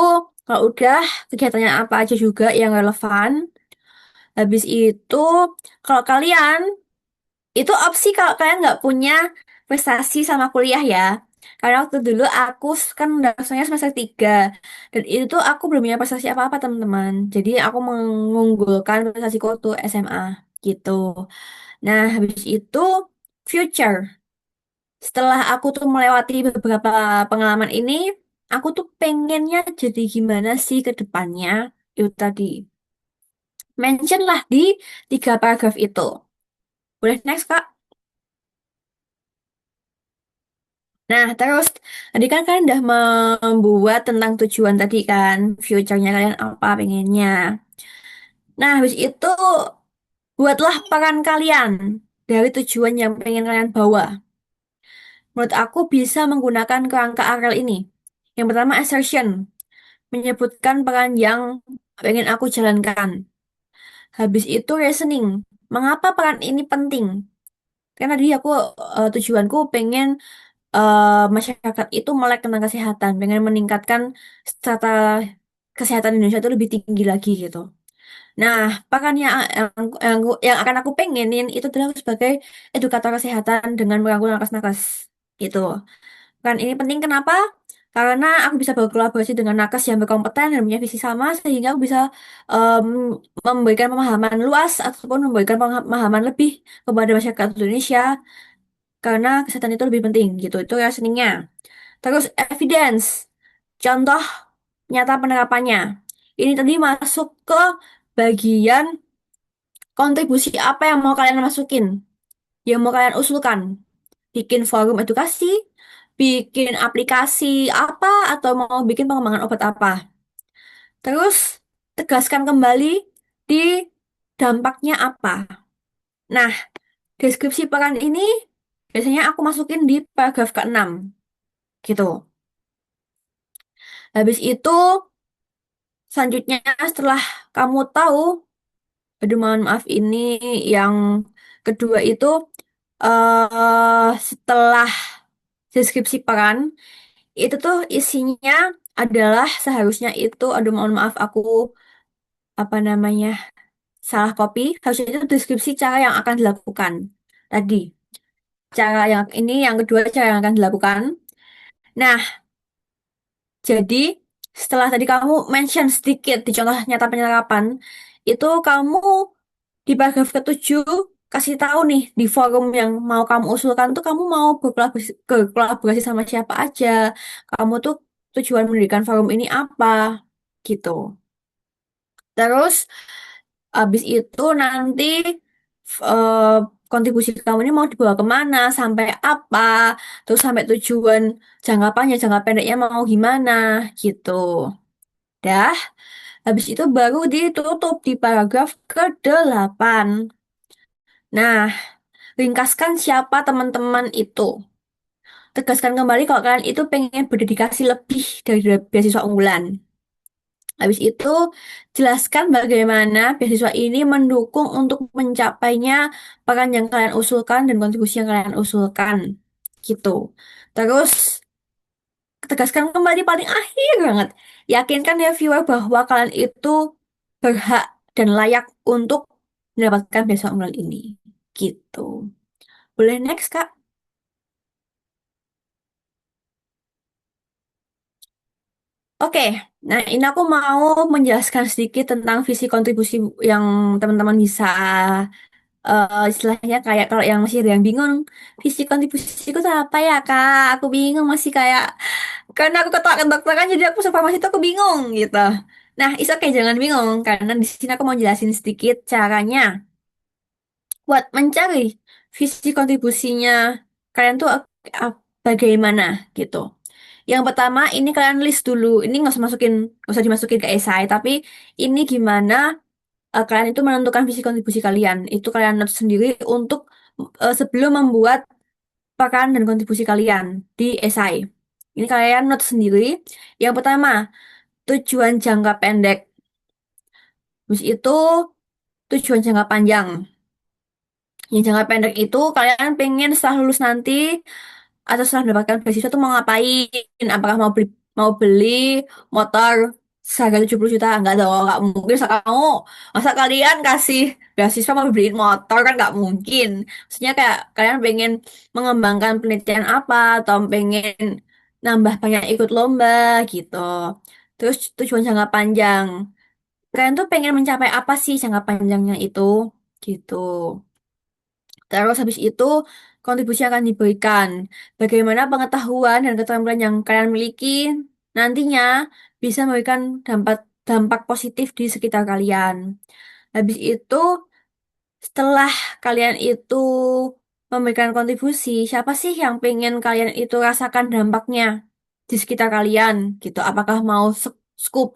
kalau udah kegiatannya apa aja juga yang relevan. Habis itu kalau kalian itu opsi kalau kalian nggak punya prestasi sama kuliah ya. Karena waktu dulu aku kan dasarnya semester 3 dan itu tuh aku belum punya prestasi apa-apa teman-teman. Jadi aku mengunggulkan prestasiku waktu SMA gitu. Nah, habis itu future. Setelah aku tuh melewati beberapa pengalaman ini, aku tuh pengennya jadi gimana sih ke depannya? Itu tadi. Mention lah di 3 paragraf itu. Boleh next, Kak? Nah, terus tadi kan kalian udah membuat tentang tujuan tadi kan, future-nya kalian apa pengennya. Nah, habis itu buatlah peran kalian dari tujuan yang pengen kalian bawa. Menurut aku bisa menggunakan kerangka Arel ini. Yang pertama assertion. menyebutkan peran yang pengen aku jalankan. Habis itu reasoning. Mengapa peran ini penting? Karena tadi aku tujuanku pengen masyarakat itu melek tentang kesehatan, pengen meningkatkan strata kesehatan Indonesia itu lebih tinggi lagi gitu. Nah, peran yang akan aku pengenin itu adalah aku sebagai edukator kesehatan dengan merangkul nakes-nakes gitu. Peran ini penting kenapa? Karena aku bisa berkolaborasi dengan nakes yang berkompeten dan punya visi sama sehingga aku bisa em, memberikan pemahaman luas ataupun memberikan pemahaman lebih kepada masyarakat Indonesia karena kesehatan itu lebih penting gitu. Itu reasoningnya. Terus evidence, contoh nyata penerapannya. Ini tadi masuk ke bagian kontribusi apa yang mau kalian masukin, yang mau kalian usulkan. Bikin forum edukasi, bikin aplikasi apa, atau mau bikin pengembangan obat apa. Terus tegaskan kembali di dampaknya apa. Nah, deskripsi peran ini biasanya aku masukin di paragraf ke-6 gitu. Habis itu selanjutnya setelah kamu tahu, aduh mohon maaf ini yang kedua itu setelah deskripsi peran itu tuh isinya adalah seharusnya itu aduh mohon maaf aku apa namanya salah copy harusnya itu deskripsi cara yang akan dilakukan tadi cara yang ini yang kedua cara yang akan dilakukan. Nah, jadi setelah tadi kamu mention sedikit di contoh nyata penyerapan, itu kamu di paragraf ketujuh kasih tahu nih di forum yang mau kamu usulkan tuh kamu mau berkolaborasi sama siapa aja. Kamu tuh tujuan mendirikan forum ini apa gitu. Terus habis itu nanti eh, kontribusi kamu ini mau dibawa kemana, sampai apa, terus sampai tujuan jangka panjang, jangka pendeknya mau gimana gitu. Dah, habis itu baru ditutup di paragraf ke-8. Nah, ringkaskan siapa teman-teman itu. Tegaskan kembali kalau kalian itu pengen berdedikasi lebih dari beasiswa unggulan. Habis itu, jelaskan bagaimana beasiswa ini mendukung untuk mencapainya peran yang kalian usulkan dan kontribusi yang kalian usulkan. Gitu. Terus, tegaskan kembali paling akhir banget. Yakinkan ya viewer bahwa kalian itu berhak dan layak untuk mendapatkan beasiswa unggulan ini. Gitu. Boleh next, Kak? Oke, nah ini aku mau menjelaskan sedikit tentang visi kontribusi yang teman-teman bisa istilahnya kayak kalau yang masih ada yang bingung visi kontribusiku itu apa ya Kak? Aku bingung masih kayak karena aku ketua kedokteran jadi aku farmasi itu aku bingung gitu. Nah, is oke jangan bingung karena di sini aku mau jelasin sedikit caranya buat mencari visi kontribusinya kalian tuh bagaimana gitu. Yang pertama, ini kalian list dulu. Ini nggak usah dimasukin ke esai, tapi ini gimana kalian itu menentukan visi kontribusi kalian. Itu kalian note sendiri untuk sebelum membuat peran dan kontribusi kalian di esai. Ini kalian note sendiri. Yang pertama, tujuan jangka pendek. Terus itu tujuan jangka panjang. Yang jangka pendek itu kalian pengen setelah lulus nanti atau setelah mendapatkan beasiswa tuh mau ngapain? Apakah mau beli motor seharga 70 juta? Enggak dong, enggak mungkin. Masa kalian kasih beasiswa mau beliin motor kan enggak mungkin. Maksudnya kayak kalian pengen mengembangkan penelitian apa atau pengen nambah banyak ikut lomba gitu. Terus tujuan jangka panjang. Kalian tuh pengen mencapai apa sih jangka panjangnya itu? Gitu. Terus habis itu kontribusi akan diberikan. Bagaimana pengetahuan dan keterampilan yang kalian miliki nantinya bisa memberikan dampak dampak positif di sekitar kalian. Habis itu setelah kalian itu memberikan kontribusi, siapa sih yang pengen kalian itu rasakan dampaknya di sekitar kalian gitu? Apakah mau scoop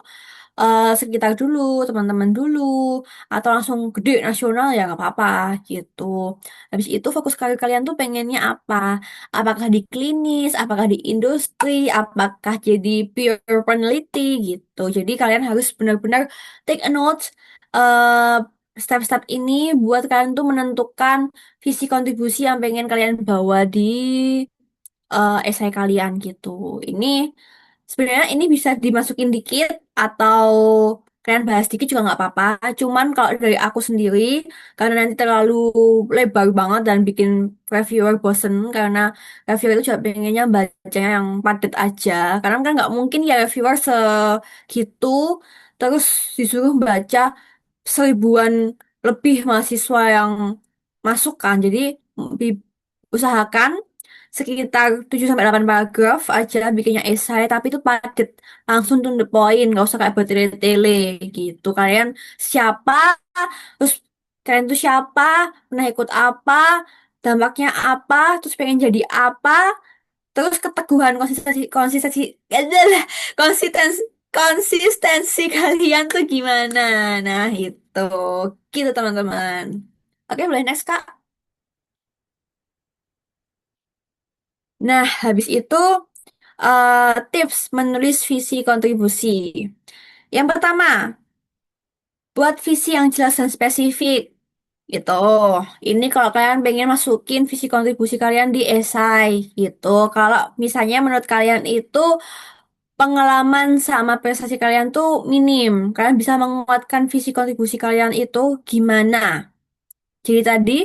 sekitar dulu, teman-teman dulu, atau langsung gede nasional ya nggak apa-apa gitu. Habis itu fokus karir kalian tuh pengennya apa? Apakah di klinis, apakah di industri, apakah jadi pure peneliti gitu. Jadi kalian harus benar-benar take a note eh, step-step ini buat kalian tuh menentukan visi kontribusi yang pengen kalian bawa di esai kalian gitu. Ini sebenarnya ini bisa dimasukin dikit atau kalian bahas dikit juga nggak apa-apa. Cuman kalau dari aku sendiri, karena nanti terlalu lebar banget dan bikin reviewer bosen, karena reviewer itu juga pengennya bacanya yang padat aja. Karena kan nggak mungkin ya reviewer segitu terus disuruh baca seribuan lebih mahasiswa yang masuk kan. Jadi usahakan sekitar 7 sampai 8 paragraf aja bikinnya esai tapi itu padat, langsung to the point, nggak usah kayak bertele-tele gitu. Kalian siapa, terus kalian tuh siapa, pernah ikut apa, dampaknya apa, terus pengen jadi apa, terus keteguhan konsistensi konsistensi adalah konsistensi konsistensi kalian tuh gimana. Nah itu gitu teman-teman. Oke, boleh next Kak. Nah habis itu tips menulis visi kontribusi. Yang pertama, buat visi yang jelas dan spesifik. Gitu. Ini kalau kalian pengen masukin visi kontribusi kalian di esai gitu. Kalau misalnya menurut kalian itu pengalaman sama prestasi kalian tuh minim, kalian bisa menguatkan visi kontribusi kalian itu gimana? Jadi tadi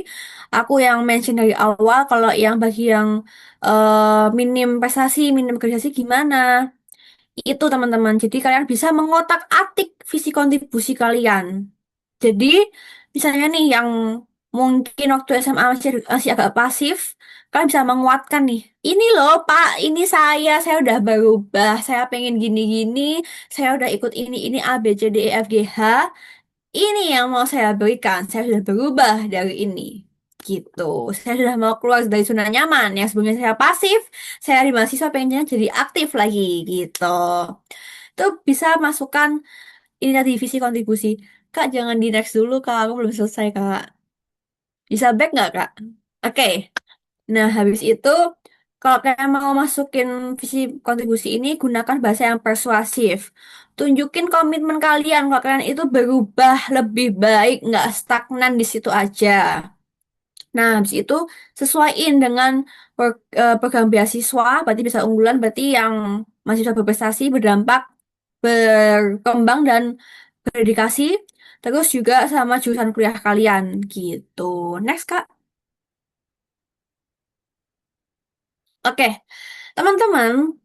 aku yang mention dari awal kalau yang bagi yang minim prestasi, minim prestasi gimana? Itu teman-teman. Jadi kalian bisa mengotak-atik visi kontribusi kalian. Jadi misalnya nih yang mungkin waktu SMA masih agak pasif, kalian bisa menguatkan nih. Ini loh Pak, ini saya udah berubah, saya pengen gini-gini, saya udah ikut ini A B C D E F G H. Ini yang mau saya berikan, saya sudah berubah dari ini. Gitu. Saya sudah mau keluar dari zona nyaman. Yang sebelumnya saya pasif, saya di mahasiswa pengennya jadi aktif lagi gitu. Itu bisa masukkan ini tadi visi kontribusi. Kak, jangan di next dulu, Kak. Aku belum selesai, Kak. Bisa back nggak, Kak? Oke. Nah, habis itu, kalau kalian mau masukin visi kontribusi ini, gunakan bahasa yang persuasif. Tunjukin komitmen kalian kalau kalian itu berubah lebih baik, nggak stagnan di situ aja. Nah, habis itu sesuaiin dengan program beasiswa, berarti bisa unggulan, berarti yang mahasiswa berprestasi, berdampak, berkembang, dan berdedikasi, terus juga sama jurusan kuliah kalian, gitu. Next, Kak. Oke, teman-teman,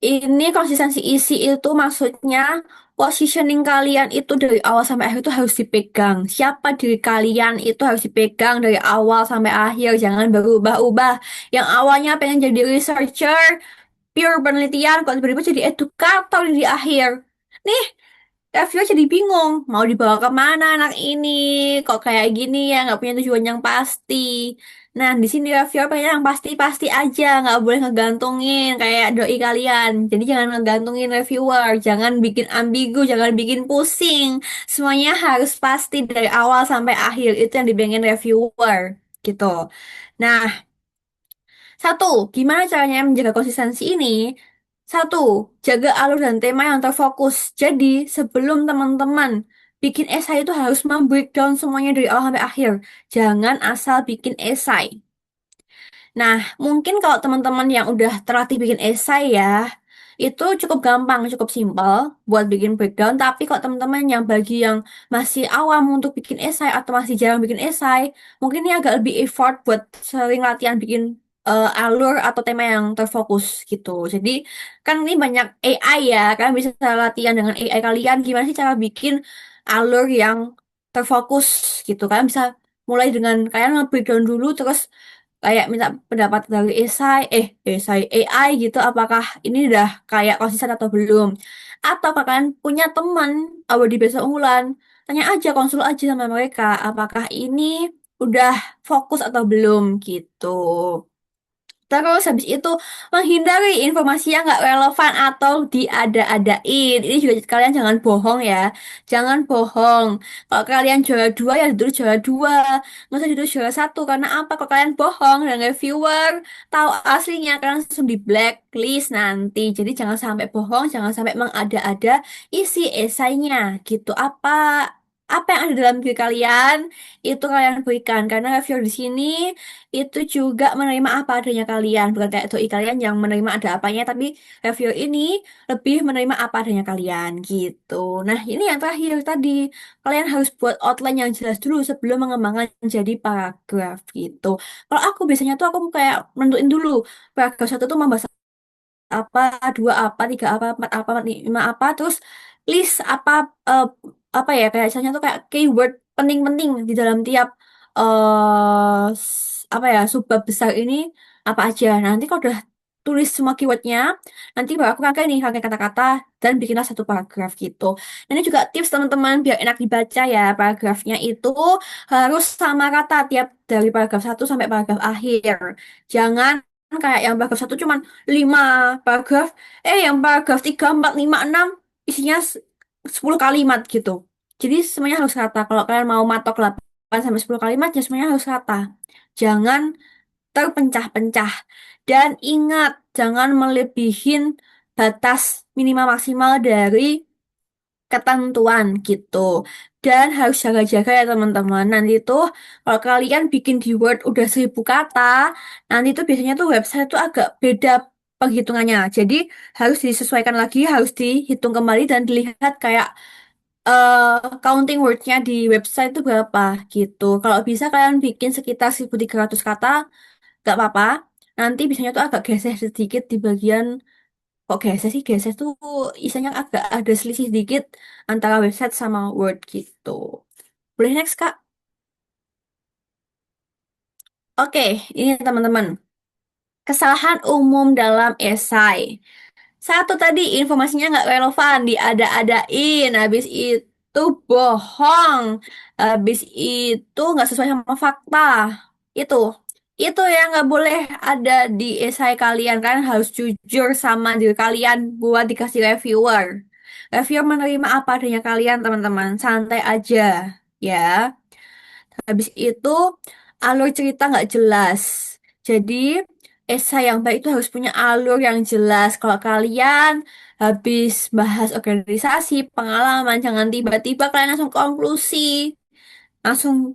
ini konsistensi isi itu maksudnya positioning kalian itu dari awal sampai akhir itu harus dipegang. Siapa diri kalian itu harus dipegang dari awal sampai akhir. Jangan berubah-ubah. Yang awalnya pengen jadi researcher, pure penelitian, kok tiba-tiba jadi edukator di akhir. Nih, reviewer jadi bingung, mau dibawa kemana anak ini? Kok kayak gini ya, nggak punya tujuan yang pasti. Nah, di sini reviewer pengen yang pasti-pasti aja, nggak boleh ngegantungin kayak doi kalian. Jadi jangan ngegantungin reviewer, jangan bikin ambigu, jangan bikin pusing. Semuanya harus pasti dari awal sampai akhir, itu yang dipengen reviewer, gitu. Nah, satu, gimana caranya menjaga konsistensi ini? Satu, jaga alur dan tema yang terfokus. Jadi, sebelum teman-teman bikin esai itu harus membreakdown semuanya dari awal sampai akhir. Jangan asal bikin esai. Nah, mungkin kalau teman-teman yang udah terlatih bikin esai ya, itu cukup gampang, cukup simpel buat bikin breakdown. Tapi kok teman-teman yang bagi yang masih awam untuk bikin esai atau masih jarang bikin esai, mungkin ini agak lebih effort buat sering latihan bikin alur atau tema yang terfokus gitu. Jadi kan ini banyak AI ya, kalian bisa latihan dengan AI kalian gimana sih cara bikin alur yang terfokus gitu. Kalian bisa mulai dengan kalian nge-breakdown dulu terus kayak minta pendapat dari esai AI gitu apakah ini udah kayak konsisten atau belum, atau kalau kalian punya teman awal di besa unggulan, tanya aja, konsul aja sama mereka apakah ini udah fokus atau belum gitu. Terus habis itu menghindari informasi yang nggak relevan atau diada-adain. Ini juga kalian jangan bohong ya. Jangan bohong. Kalau kalian juara dua ya dulu juara dua. Nggak usah dulu juara satu. Karena apa? Kalau kalian bohong dan reviewer tahu aslinya kalian langsung di blacklist nanti. Jadi jangan sampai bohong, jangan sampai mengada-ada isi esainya gitu. Apa yang ada dalam diri kalian itu kalian berikan karena reviewer di sini itu juga menerima apa adanya kalian, bukan kayak doi kalian yang menerima ada apanya, tapi reviewer ini lebih menerima apa adanya kalian gitu. Nah, ini yang terakhir tadi, kalian harus buat outline yang jelas dulu sebelum mengembangkan jadi paragraf gitu. Kalau aku biasanya tuh aku kayak menentuin dulu paragraf satu tuh membahas apa, dua apa, tiga apa, lima apa, terus list apa, eh, apa ya, kayak misalnya tuh kayak keyword penting-penting di dalam tiap apa ya, subbab besar ini apa aja. Nanti kalau udah tulis semua keywordnya, nanti baru aku rangkai kata-kata dan bikinlah satu paragraf gitu. Ini juga tips teman-teman biar enak dibaca ya, paragrafnya itu harus sama rata tiap dari paragraf satu sampai paragraf akhir. Jangan kayak yang paragraf satu cuman 5 paragraf, yang paragraf 3 4 5 6 isinya 10 kalimat gitu. Jadi semuanya harus rata. Kalau kalian mau matok 8 sampai 10 kalimat, ya semuanya harus rata. Jangan terpencah-pencah. Dan ingat, jangan melebihin batas minimal maksimal dari ketentuan gitu. Dan harus jaga-jaga ya teman-teman. Nanti tuh kalau kalian bikin di Word udah 1.000 kata, nanti tuh biasanya tuh website tuh agak beda penghitungannya. Jadi harus disesuaikan lagi, harus dihitung kembali dan dilihat kayak counting wordnya di website itu berapa gitu. Kalau bisa kalian bikin sekitar 1.300 kata, gak apa-apa. Nanti biasanya tuh agak geser sedikit di bagian. Kok geser sih? Geser tuh istilahnya agak ada selisih sedikit antara website sama Word gitu. Boleh next, Kak? Oke, ini teman-teman. Kesalahan umum dalam esai. Satu tadi informasinya nggak relevan, diada-adain. Habis itu bohong. Habis itu nggak sesuai sama fakta. Itu. Itu yang nggak boleh ada di esai kalian. Kalian harus jujur sama diri kalian buat dikasih reviewer. Reviewer menerima apa adanya kalian, teman-teman. Santai aja. Ya. Habis itu alur cerita nggak jelas. Jadi esai yang baik itu harus punya alur yang jelas. Kalau kalian habis bahas organisasi, pengalaman, jangan tiba-tiba kalian langsung konklusi. Langsung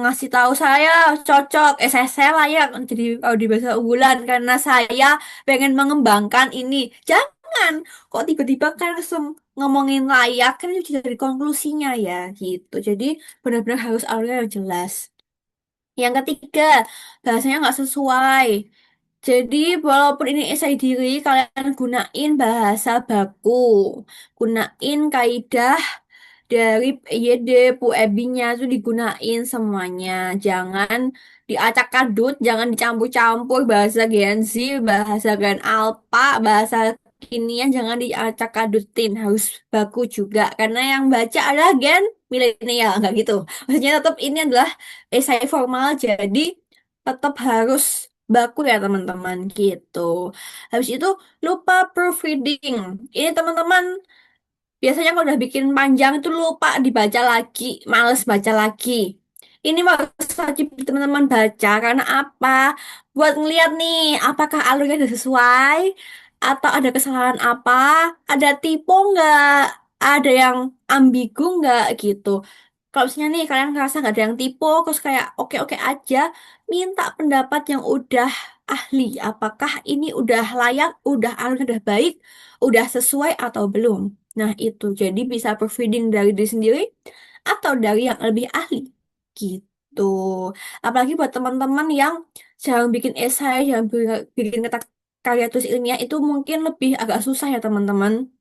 ngasih tahu saya cocok, saya layak jadi audi bahasa unggulan karena saya pengen mengembangkan ini. Jangan kok tiba-tiba kan langsung ngomongin layak kan itu dari konklusinya ya gitu. Jadi benar-benar harus alurnya yang jelas. Yang ketiga, bahasanya nggak sesuai. Jadi, walaupun ini esai diri, kalian gunain bahasa baku. Gunain kaidah dari PYD, PUEB-nya itu digunain semuanya. Jangan diacak-adut, jangan dicampur-campur bahasa Gen Z, bahasa Gen Alpha, bahasa kinian jangan diacak-adutin. Harus baku juga. Karena yang baca adalah Gen milenial, nggak gitu. Maksudnya tetap ini adalah esai formal, jadi tetap harus baku ya teman-teman gitu. Habis itu lupa proofreading. Ini teman-teman biasanya kalau udah bikin panjang itu lupa dibaca lagi, males baca lagi. Ini harus wajib teman-teman baca karena apa? Buat ngeliat nih, apakah alurnya udah sesuai atau ada kesalahan apa? Ada typo nggak? Ada yang ambigu nggak gitu? Kalau misalnya nih kalian ngerasa nggak ada yang tipe, terus kayak oke-oke aja, minta pendapat yang udah ahli. Apakah ini udah layak, udah alurnya udah baik, udah sesuai atau belum? Nah itu, jadi bisa proofreading dari diri sendiri atau dari yang lebih ahli. Gitu. Apalagi buat teman-teman yang jarang bikin esai, jarang bikin kata karya tulis ilmiah, itu mungkin lebih agak susah ya teman-teman.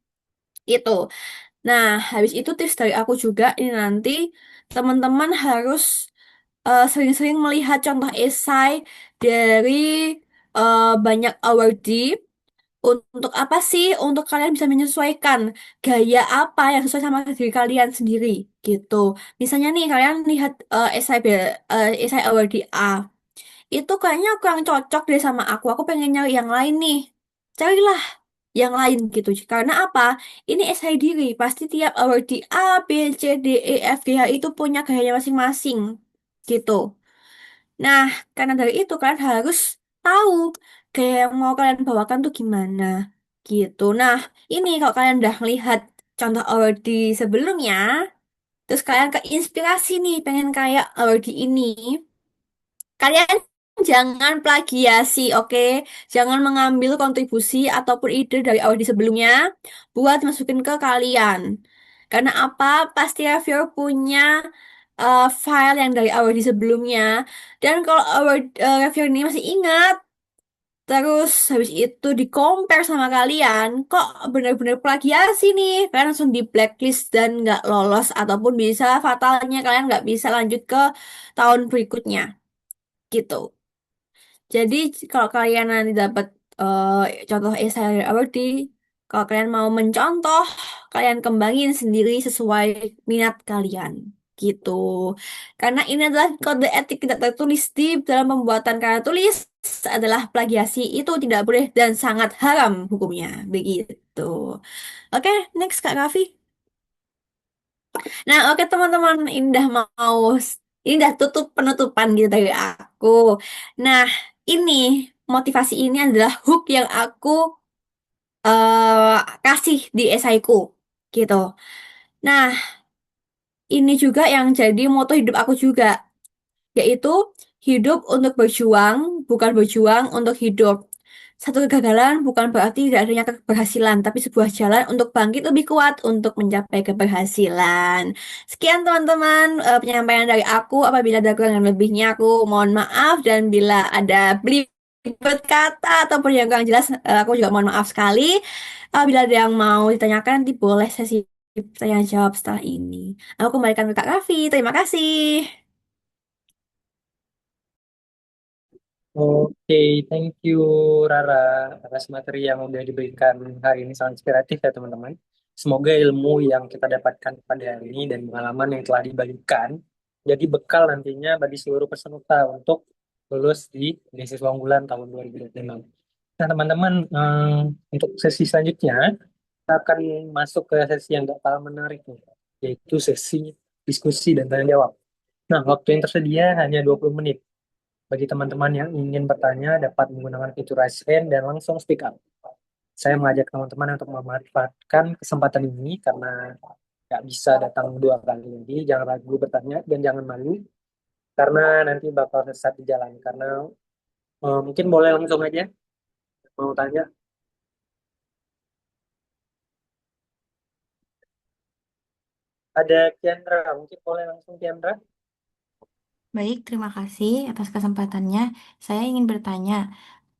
Itu. Nah, habis itu tips dari aku juga ini nanti teman-teman harus sering-sering melihat contoh esai dari banyak awardee. Untuk apa sih? Untuk kalian bisa menyesuaikan gaya apa yang sesuai sama diri kalian sendiri gitu. Misalnya nih kalian lihat esai awardee A. itu kayaknya kurang cocok deh sama aku. Aku pengen nyari yang lain nih. Carilah yang lain gitu. Karena apa? Ini esai diri. Pasti tiap award di A, B, C, D, E, F, G, H itu punya gayanya masing-masing. Gitu. Nah, karena dari itu kan harus tahu kayak yang mau kalian bawakan tuh gimana. Gitu. Nah, ini kalau kalian udah lihat contoh award di sebelumnya, terus kalian keinspirasi nih pengen kayak award di ini. Kalian jangan plagiasi, oke? Jangan mengambil kontribusi ataupun ide dari audisi sebelumnya buat masukin ke kalian. Karena apa? Pasti reviewer punya file yang dari audisi sebelumnya. Dan kalau reviewer ini masih ingat, terus habis itu di compare sama kalian, kok bener-bener plagiasi nih? Kalian langsung di blacklist dan nggak lolos ataupun bisa fatalnya kalian nggak bisa lanjut ke tahun berikutnya. Gitu. Jadi kalau kalian nanti dapat contoh esai dari awardee, kalau kalian mau mencontoh, kalian kembangin sendiri sesuai minat kalian. Gitu. Karena ini adalah kode etik tidak tertulis di dalam pembuatan karya tulis adalah plagiasi itu tidak boleh dan sangat haram hukumnya. Begitu. Oke, next Kak Raffi. Nah, oke teman-teman, ini udah ini udah tutup penutupan gitu dari aku. Nah, ini motivasi ini adalah hook yang aku eh kasih di esaiku gitu. Nah, ini juga yang jadi moto hidup aku juga, yaitu hidup untuk berjuang, bukan berjuang untuk hidup. Satu kegagalan bukan berarti tidak adanya keberhasilan, tapi sebuah jalan untuk bangkit lebih kuat untuk mencapai keberhasilan. Sekian teman-teman penyampaian dari aku. Apabila ada kurang dan lebihnya, aku mohon maaf. Dan bila ada belibet kata ataupun yang kurang jelas, aku juga mohon maaf sekali. Bila ada yang mau ditanyakan, nanti boleh sesi tanya jawab setelah ini. Aku kembalikan ke Kak Raffi. Terima kasih. Oke, thank you Rara atas materi yang udah diberikan hari ini sangat inspiratif ya teman-teman. Semoga ilmu yang kita dapatkan pada hari ini dan pengalaman yang telah dibagikan jadi bekal nantinya bagi seluruh peserta untuk lulus di beasiswa unggulan tahun 2026. Nah teman-teman, untuk sesi selanjutnya kita akan masuk ke sesi yang gak kalah menarik nih, yaitu sesi diskusi dan tanya jawab. Nah, waktu yang tersedia hanya 20 menit. Bagi teman-teman yang ingin bertanya, dapat menggunakan fitur raise hand dan langsung speak up. Saya mengajak teman-teman untuk memanfaatkan kesempatan ini karena nggak bisa datang dua kali lagi. Jangan ragu bertanya dan jangan malu karena nanti bakal sesat di jalan. Karena mungkin boleh langsung aja mau tanya. Ada Kiandra, mungkin boleh langsung Kiandra. Baik, terima kasih atas kesempatannya. Saya ingin bertanya,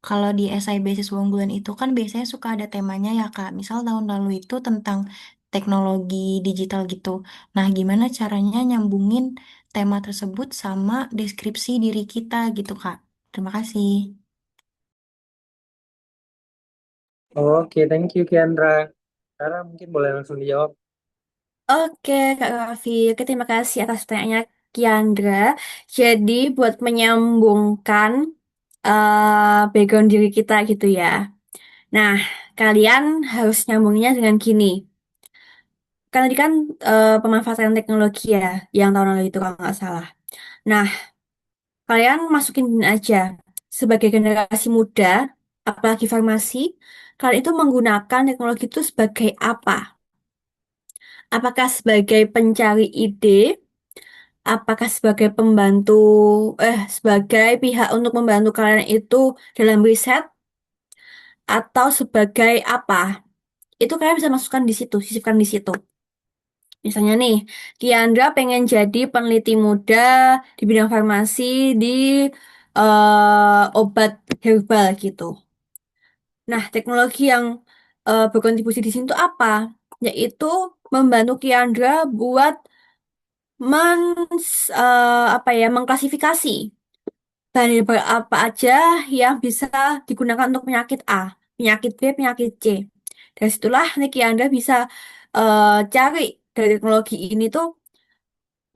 kalau di SI Beasiswa Unggulan itu kan biasanya suka ada temanya ya Kak. Misal tahun lalu itu tentang teknologi digital gitu. Nah, gimana caranya nyambungin tema tersebut sama deskripsi diri kita gitu Kak? Terima kasih. Oke, thank you Kiandra. Rara mungkin boleh langsung dijawab. Oke, Kak Raffi. Oke, terima kasih atas pertanyaannya, Kiandra. Jadi, buat menyambungkan background diri kita gitu ya. Nah, kalian harus nyambungnya dengan gini. Kan tadi kan pemanfaatan teknologi ya, yang tahun lalu itu kalau nggak salah. Nah, kalian masukin gini aja. Sebagai generasi muda, apalagi farmasi, kalian itu menggunakan teknologi itu sebagai apa? Apakah sebagai pencari ide? Apakah sebagai pembantu, sebagai pihak untuk membantu kalian itu dalam riset atau sebagai apa? Itu kalian bisa masukkan di situ, sisipkan di situ. Misalnya nih, Kiandra pengen jadi peneliti muda di bidang farmasi di obat herbal gitu. Nah, teknologi yang berkontribusi di sini tuh apa? Yaitu membantu Kiandra buat apa ya, mengklasifikasi bahan herbal apa aja yang bisa digunakan untuk penyakit A, penyakit B, penyakit C. Dari situlah Niki Anda bisa cari dari teknologi ini tuh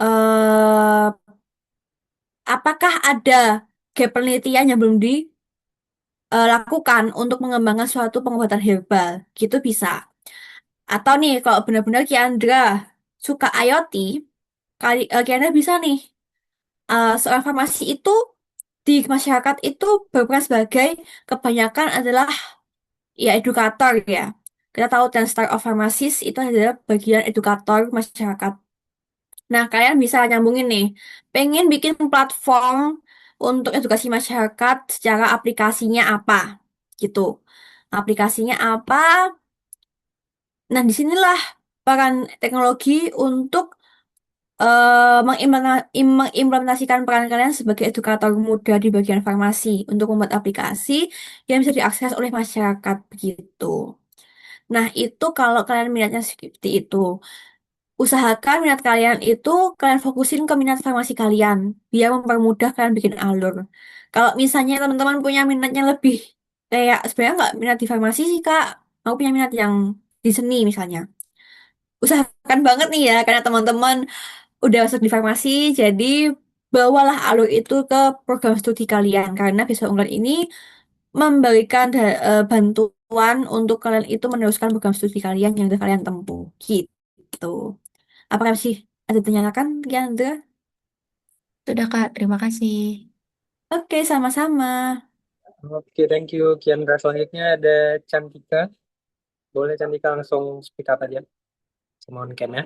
eh apakah ada gap penelitian yang belum dilakukan untuk mengembangkan suatu pengobatan herbal. Gitu bisa. Atau nih, kalau benar-benar Kiandra suka IoT, Kiandra bisa nih, seorang farmasi itu di masyarakat itu berperan sebagai kebanyakan adalah ya edukator ya. Kita tahu 10 Star of Pharmacist itu adalah bagian edukator masyarakat. Nah, kalian bisa nyambungin nih. Pengen bikin platform untuk edukasi masyarakat secara aplikasinya apa? Gitu. Aplikasinya apa? Nah, disinilah peran teknologi untuk mengimplementasikan peran kalian sebagai edukator muda di bagian farmasi untuk membuat aplikasi yang bisa diakses oleh masyarakat begitu. Nah, itu kalau kalian minatnya seperti itu. Usahakan minat kalian itu kalian fokusin ke minat farmasi kalian biar mempermudah kalian bikin alur. Kalau misalnya teman-teman punya minatnya lebih kayak sebenarnya nggak minat di farmasi sih Kak, aku punya minat yang di seni misalnya. Usahakan banget nih ya karena teman-teman udah masuk di farmasi, jadi bawalah alur itu ke program studi kalian karena beasiswa unggulan ini memberikan bantuan untuk kalian itu meneruskan program studi kalian yang sudah kalian tempuh. Gitu. Apakah masih ada ditanyakan, Diandra? Sudah, Kak. Terima kasih. Oke, sama-sama. Oke, thank you. Kiandra, selanjutnya ada Cantika. Boleh Cantika langsung speak up aja. Mohon Ken ya.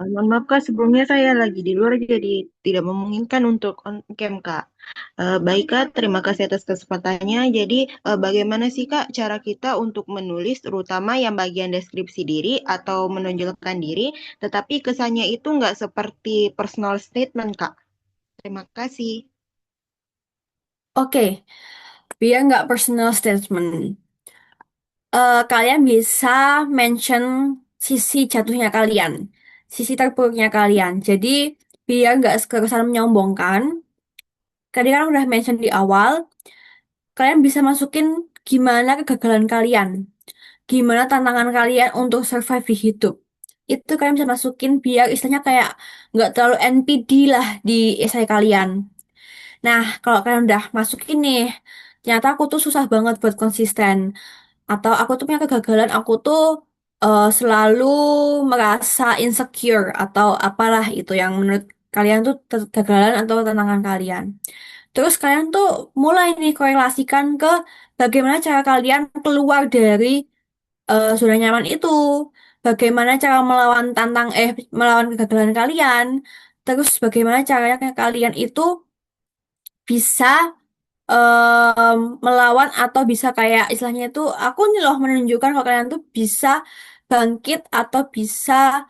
Mohon maaf Kak, sebelumnya saya lagi di luar jadi tidak memungkinkan untuk on cam Kak. Baik Kak, terima kasih atas kesempatannya. Jadi bagaimana sih Kak cara kita untuk menulis terutama yang bagian deskripsi diri atau menonjolkan diri, tetapi kesannya itu nggak seperti personal statement Kak. Terima kasih. Oke, biar nggak personal statement. Kalian bisa mention sisi jatuhnya kalian, sisi terpuruknya kalian. Jadi, biar nggak kesan menyombongkan, tadi kan udah mention di awal, kalian bisa masukin gimana kegagalan kalian, gimana tantangan kalian untuk survive di hidup. Itu kalian bisa masukin biar istilahnya kayak nggak terlalu NPD lah di essay kalian. Nah, kalau kalian udah masukin nih, ternyata aku tuh susah banget buat konsisten. Atau aku tuh punya kegagalan, aku tuh selalu merasa insecure atau apalah itu yang menurut kalian tuh kegagalan atau tantangan kalian. Terus kalian tuh mulai nih korelasikan ke bagaimana cara kalian keluar dari zona nyaman itu. Bagaimana cara melawan kegagalan kalian. Terus bagaimana caranya kalian itu bisa melawan atau bisa kayak istilahnya itu aku nih loh menunjukkan kalau kalian tuh bisa bangkit atau bisa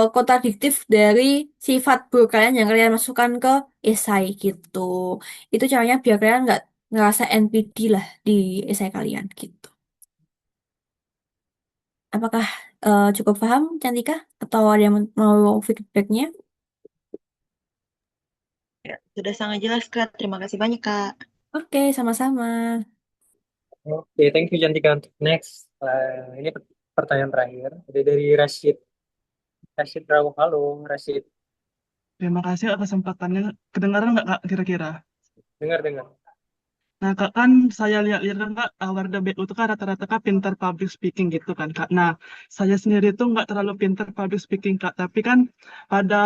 kontradiktif dari sifat buruk kalian yang kalian masukkan ke esai gitu. Itu caranya biar kalian nggak ngerasa NPD lah di esai kalian gitu. Apakah cukup paham, Cantika? Atau ada yang mau feedbacknya? Ya, sudah sangat jelas Kak. Terima kasih banyak Kak. Oke, sama-sama. Oke, thank you Cantika. Untuk next, ini pertanyaan terakhir. Ada dari Rashid. Rashid Rawo. Halo, Rashid. Terima kasih atas kesempatannya. Kedengaran nggak Kak kira-kira? Dengar-dengar. Nah Kak, kan saya lihat-lihat kan Kak, Warda BU itu kan rata-rata Kak pintar public speaking gitu kan Kak. Nah, saya sendiri tuh nggak terlalu pintar public speaking Kak, tapi kan pada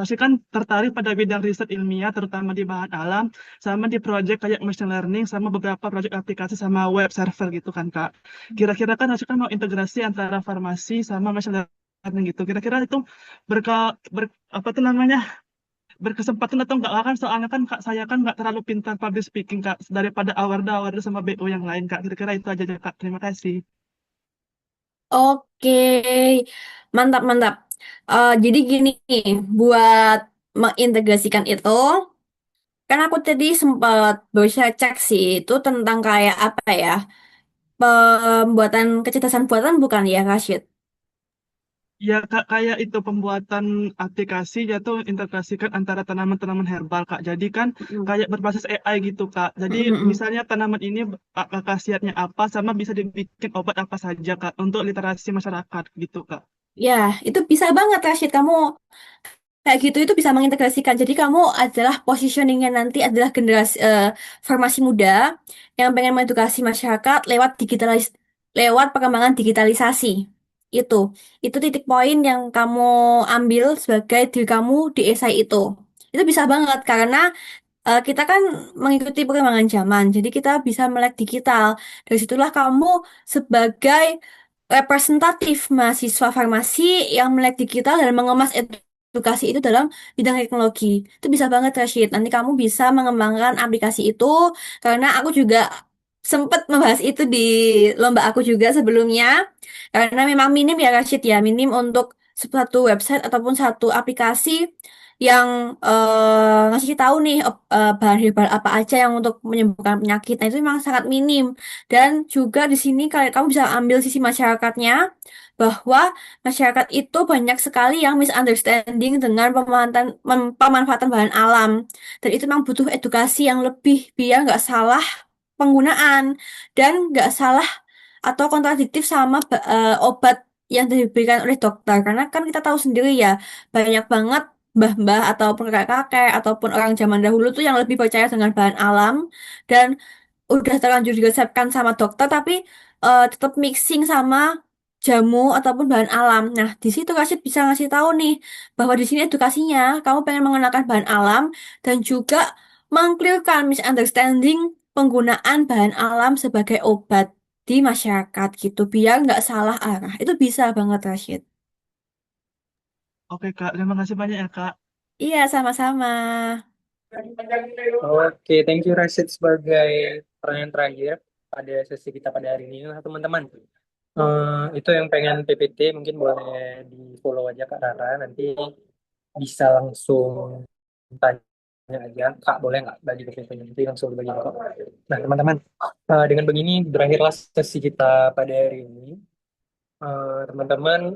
saya kan tertarik pada bidang riset ilmiah, terutama di bahan alam, sama di proyek kayak machine learning, sama beberapa proyek aplikasi sama web server gitu kan Kak. Kira-kira kan saya kan mau integrasi antara farmasi sama machine learning gitu. Kira-kira itu berka, ber, apa tuh namanya? Berkesempatan atau enggak kan soalnya kan kak saya kan nggak terlalu pintar public speaking kak daripada Awarda Awarda sama BO yang lain kak kira-kira itu aja kak terima kasih. Oke, mantap mantap. Jadi gini, buat mengintegrasikan itu, kan aku tadi sempat berusaha cek sih itu tentang kayak apa ya, pembuatan kecerdasan buatan bukan ya, Rashid? Ya kak kayak itu pembuatan aplikasi yaitu integrasikan antara tanaman-tanaman herbal kak jadi kan Mm. kayak berbasis AI gitu kak jadi Mm-mm. misalnya tanaman ini khasiatnya apa sama bisa dibikin obat apa saja kak untuk literasi masyarakat gitu kak. Ya, itu bisa banget Rashid kamu Kayak gitu itu bisa mengintegrasikan. Jadi kamu adalah positioningnya nanti adalah generasi farmasi muda yang pengen mengedukasi masyarakat lewat perkembangan digitalisasi. Itu itu titik poin yang kamu ambil sebagai diri kamu di esai itu. Itu bisa banget karena kita kan mengikuti perkembangan zaman, jadi kita bisa melek digital. Dari situlah kamu sebagai representatif mahasiswa farmasi yang melek digital dan mengemas edukasi itu dalam bidang teknologi. Itu bisa banget, Rashid. Nanti kamu bisa mengembangkan aplikasi itu, karena aku juga sempat membahas itu di lomba aku juga sebelumnya. Karena memang minim ya, Rashid ya, minim untuk satu website ataupun satu aplikasi yang ngasih tahu nih bahan herbal apa aja yang untuk menyembuhkan penyakit. Nah, itu memang sangat minim. Dan juga di sini kamu bisa ambil sisi masyarakatnya bahwa masyarakat itu banyak sekali yang misunderstanding dengan pemanfaatan bahan alam. Dan itu memang butuh edukasi yang lebih biar nggak salah penggunaan dan nggak salah atau kontradiktif sama obat yang diberikan oleh dokter. Karena kan kita tahu sendiri ya, banyak banget mbah-mbah ataupun kakek-kakek ataupun orang zaman dahulu tuh yang lebih percaya dengan bahan alam dan udah terlanjur diresepkan sama dokter tapi tetap mixing sama jamu ataupun bahan alam. Nah, di situ Rashid bisa ngasih tahu nih bahwa di sini edukasinya kamu pengen mengenalkan bahan alam dan juga mengclearkan misunderstanding penggunaan bahan alam sebagai obat di masyarakat gitu biar nggak salah arah. Itu bisa banget, Rashid. Oke Kak, terima kasih banyak ya Kak. Iya, sama-sama. Oke, thank you Rashid sebagai pertanyaan terakhir pada sesi kita pada hari ini. Nah, teman-teman, itu yang pengen PPT mungkin boleh di follow aja Kak Rara. Nanti bisa langsung tanya aja. Kak, boleh nggak bagi PPT-nya? Nanti langsung dibagi kok. Nah, teman-teman, dengan begini berakhirlah sesi kita pada hari ini. Teman-teman,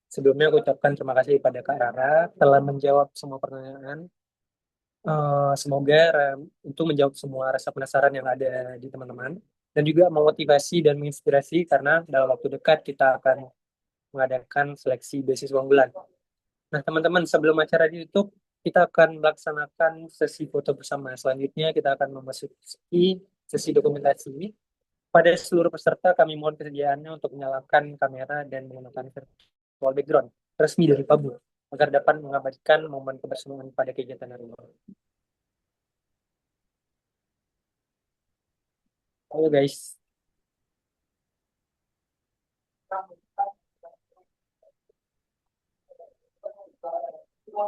sebelumnya aku ucapkan terima kasih pada Kak Rara telah menjawab semua pertanyaan. Semoga itu menjawab semua rasa penasaran yang ada di teman-teman dan juga memotivasi dan menginspirasi karena dalam waktu dekat kita akan mengadakan seleksi beasiswa unggulan. Nah, teman-teman, sebelum acara ditutup, kita akan melaksanakan sesi foto bersama. Selanjutnya, kita akan memasuki sesi dokumentasi. Pada seluruh peserta, kami mohon kesediaannya untuk menyalakan kamera dan menggunakan virtual background resmi dari Pabu agar dapat mengabadikan momen kebersamaan pada kegiatan hari ini. Halo guys.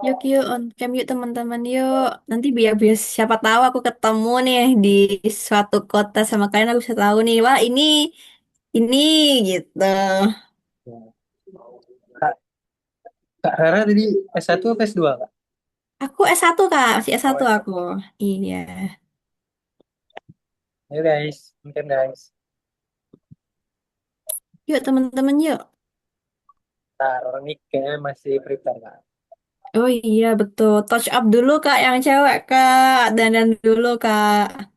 Yuk yuk on cam yuk teman-teman yuk. Nanti biar siapa tahu aku ketemu nih di suatu kota sama kalian aku bisa tahu nih. Wah, ini gitu. Kak, Kak Rara tadi S1 atau S2, Kak? Aku S1 Kak, masih Oh, S1 S1. aku. Iya. Ayo guys, mungkin guys. Yuk teman-teman yuk. Nah, orang ini kayaknya masih prepare, Kak. Oh iya betul. Touch up dulu Kak yang cewek Kak. Dandan dulu Kak.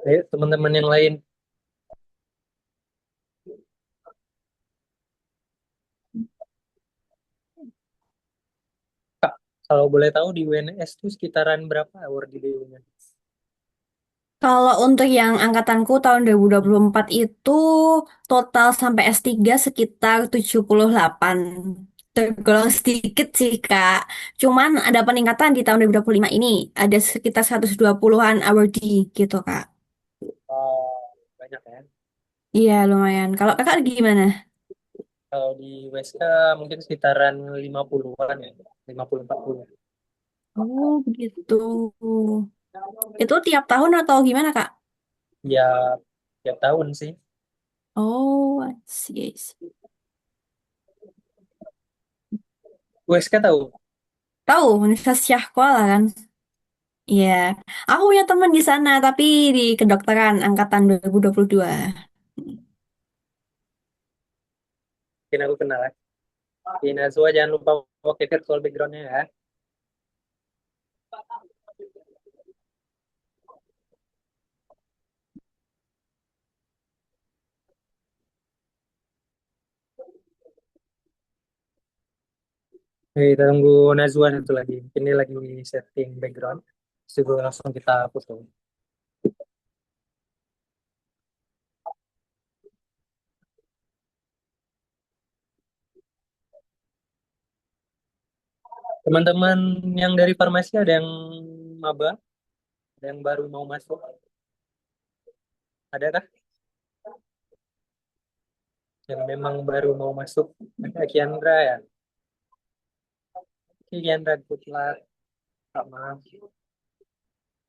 Ayo teman-teman yang lain. Kak, kalau boleh tahu di UNS tuh sekitaran berapa award di DU-nya? Kalau untuk yang angkatanku tahun 2024 itu total sampai S3 sekitar 78. Tergolong sedikit sih, Kak. Cuman ada peningkatan di tahun 2025 ini. Ada sekitar 120-an awardee gitu, Kak. banyak ya. Iya, lumayan. Kalau kakak gimana? Kalau di WSK mungkin sekitaran 50-an ya, 50-40. Oh, begitu. Itu tiap tahun atau gimana, Kak? Ya, tiap tahun sih. Oh, I see, I see. WSK tahu? Tahu, Universitas Syah Kuala kan? Iya. Aku punya teman di sana, tapi di kedokteran angkatan 2022. Mungkin aku kenal ya. Di Nazwa jangan lupa pakai virtual background-nya ya. Kita tunggu Nazwa satu lagi. Ini lagi setting background. Terus langsung kita foto. Teman-teman yang dari farmasi ada yang maba, ada yang baru mau masuk, ada kah? Yang memang baru mau masuk, ada Kiandra ya. Oke, Kiandra, good luck. Kak, maaf.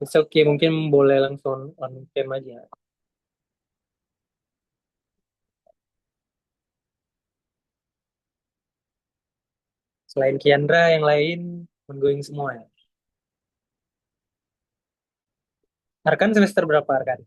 It's okay, mungkin boleh langsung on cam aja. Selain Kiandra, yang lain ongoing semua ya. Arkan semester berapa, Arkan?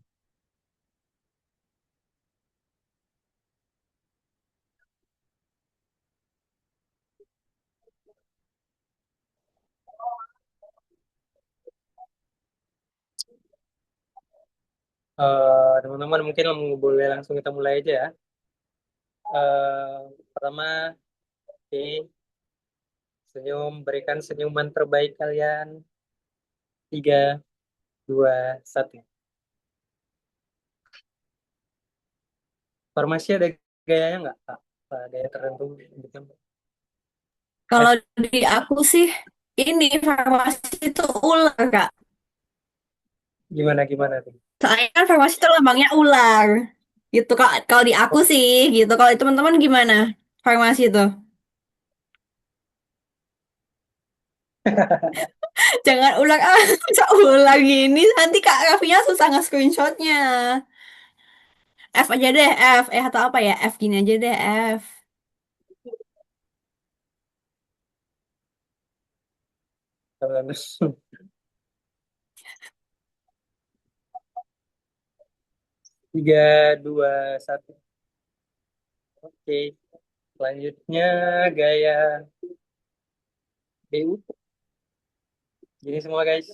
Teman-teman mungkin boleh langsung kita mulai aja ya. Pertama, oke, senyum, berikan senyuman terbaik kalian. 3, 2, 1. Farmasi ada gayanya nggak, Kak? Gaya tertentu? Kalau Eh, di aku sih, ini farmasi itu ular, Kak. gimana gimana tuh? Soalnya kan farmasi itu lambangnya ular. Gitu, Kak. Kalau di aku sih, gitu. Kalau di teman-teman gimana? Farmasi itu. Jangan ulang ah, masa ulang gini nanti Kak Raffinya susah nge-screenshotnya. F aja deh, F. Atau apa ya? F gini aja deh, F. Tiga, 2, 1. Oke, selanjutnya gaya BU. Gini semua guys.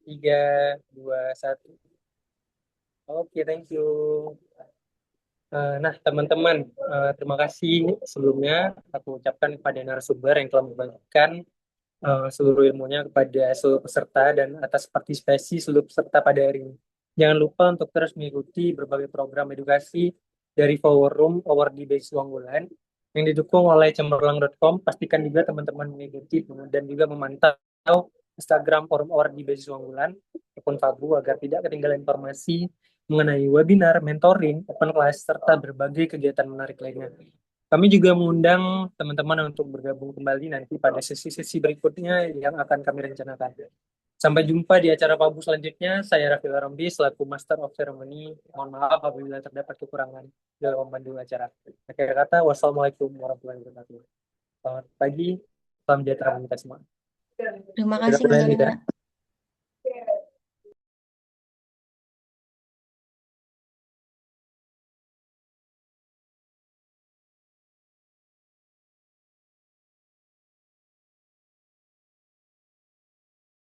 3, 2, 1. Oke, thank you. Nah, teman-teman, terima kasih sebelumnya aku ucapkan kepada narasumber yang telah membagikan seluruh ilmunya kepada seluruh peserta dan atas partisipasi seluruh peserta pada hari ini. Jangan lupa untuk terus mengikuti berbagai program edukasi dari Forum Award di Beasiswa Unggulan yang didukung oleh cemerlang.com. Pastikan juga teman-teman mengikuti dan juga memantau Instagram Forum Award di Beasiswa Unggulan ataupun Fabu agar tidak ketinggalan informasi mengenai webinar, mentoring, open class, serta berbagai kegiatan menarik lainnya. Kami juga mengundang teman-teman untuk bergabung kembali nanti pada sesi-sesi berikutnya yang akan kami rencanakan. Sampai jumpa di acara Pabu selanjutnya. Saya Raffi Rambi selaku Master of Ceremony. Mohon maaf apabila terdapat kekurangan dalam memandu acara. Akhir kata, wassalamualaikum warahmatullahi wabarakatuh. Selamat pagi, salam sejahtera bagi kita semua. Terima Kita kasih mulai nih, Kak.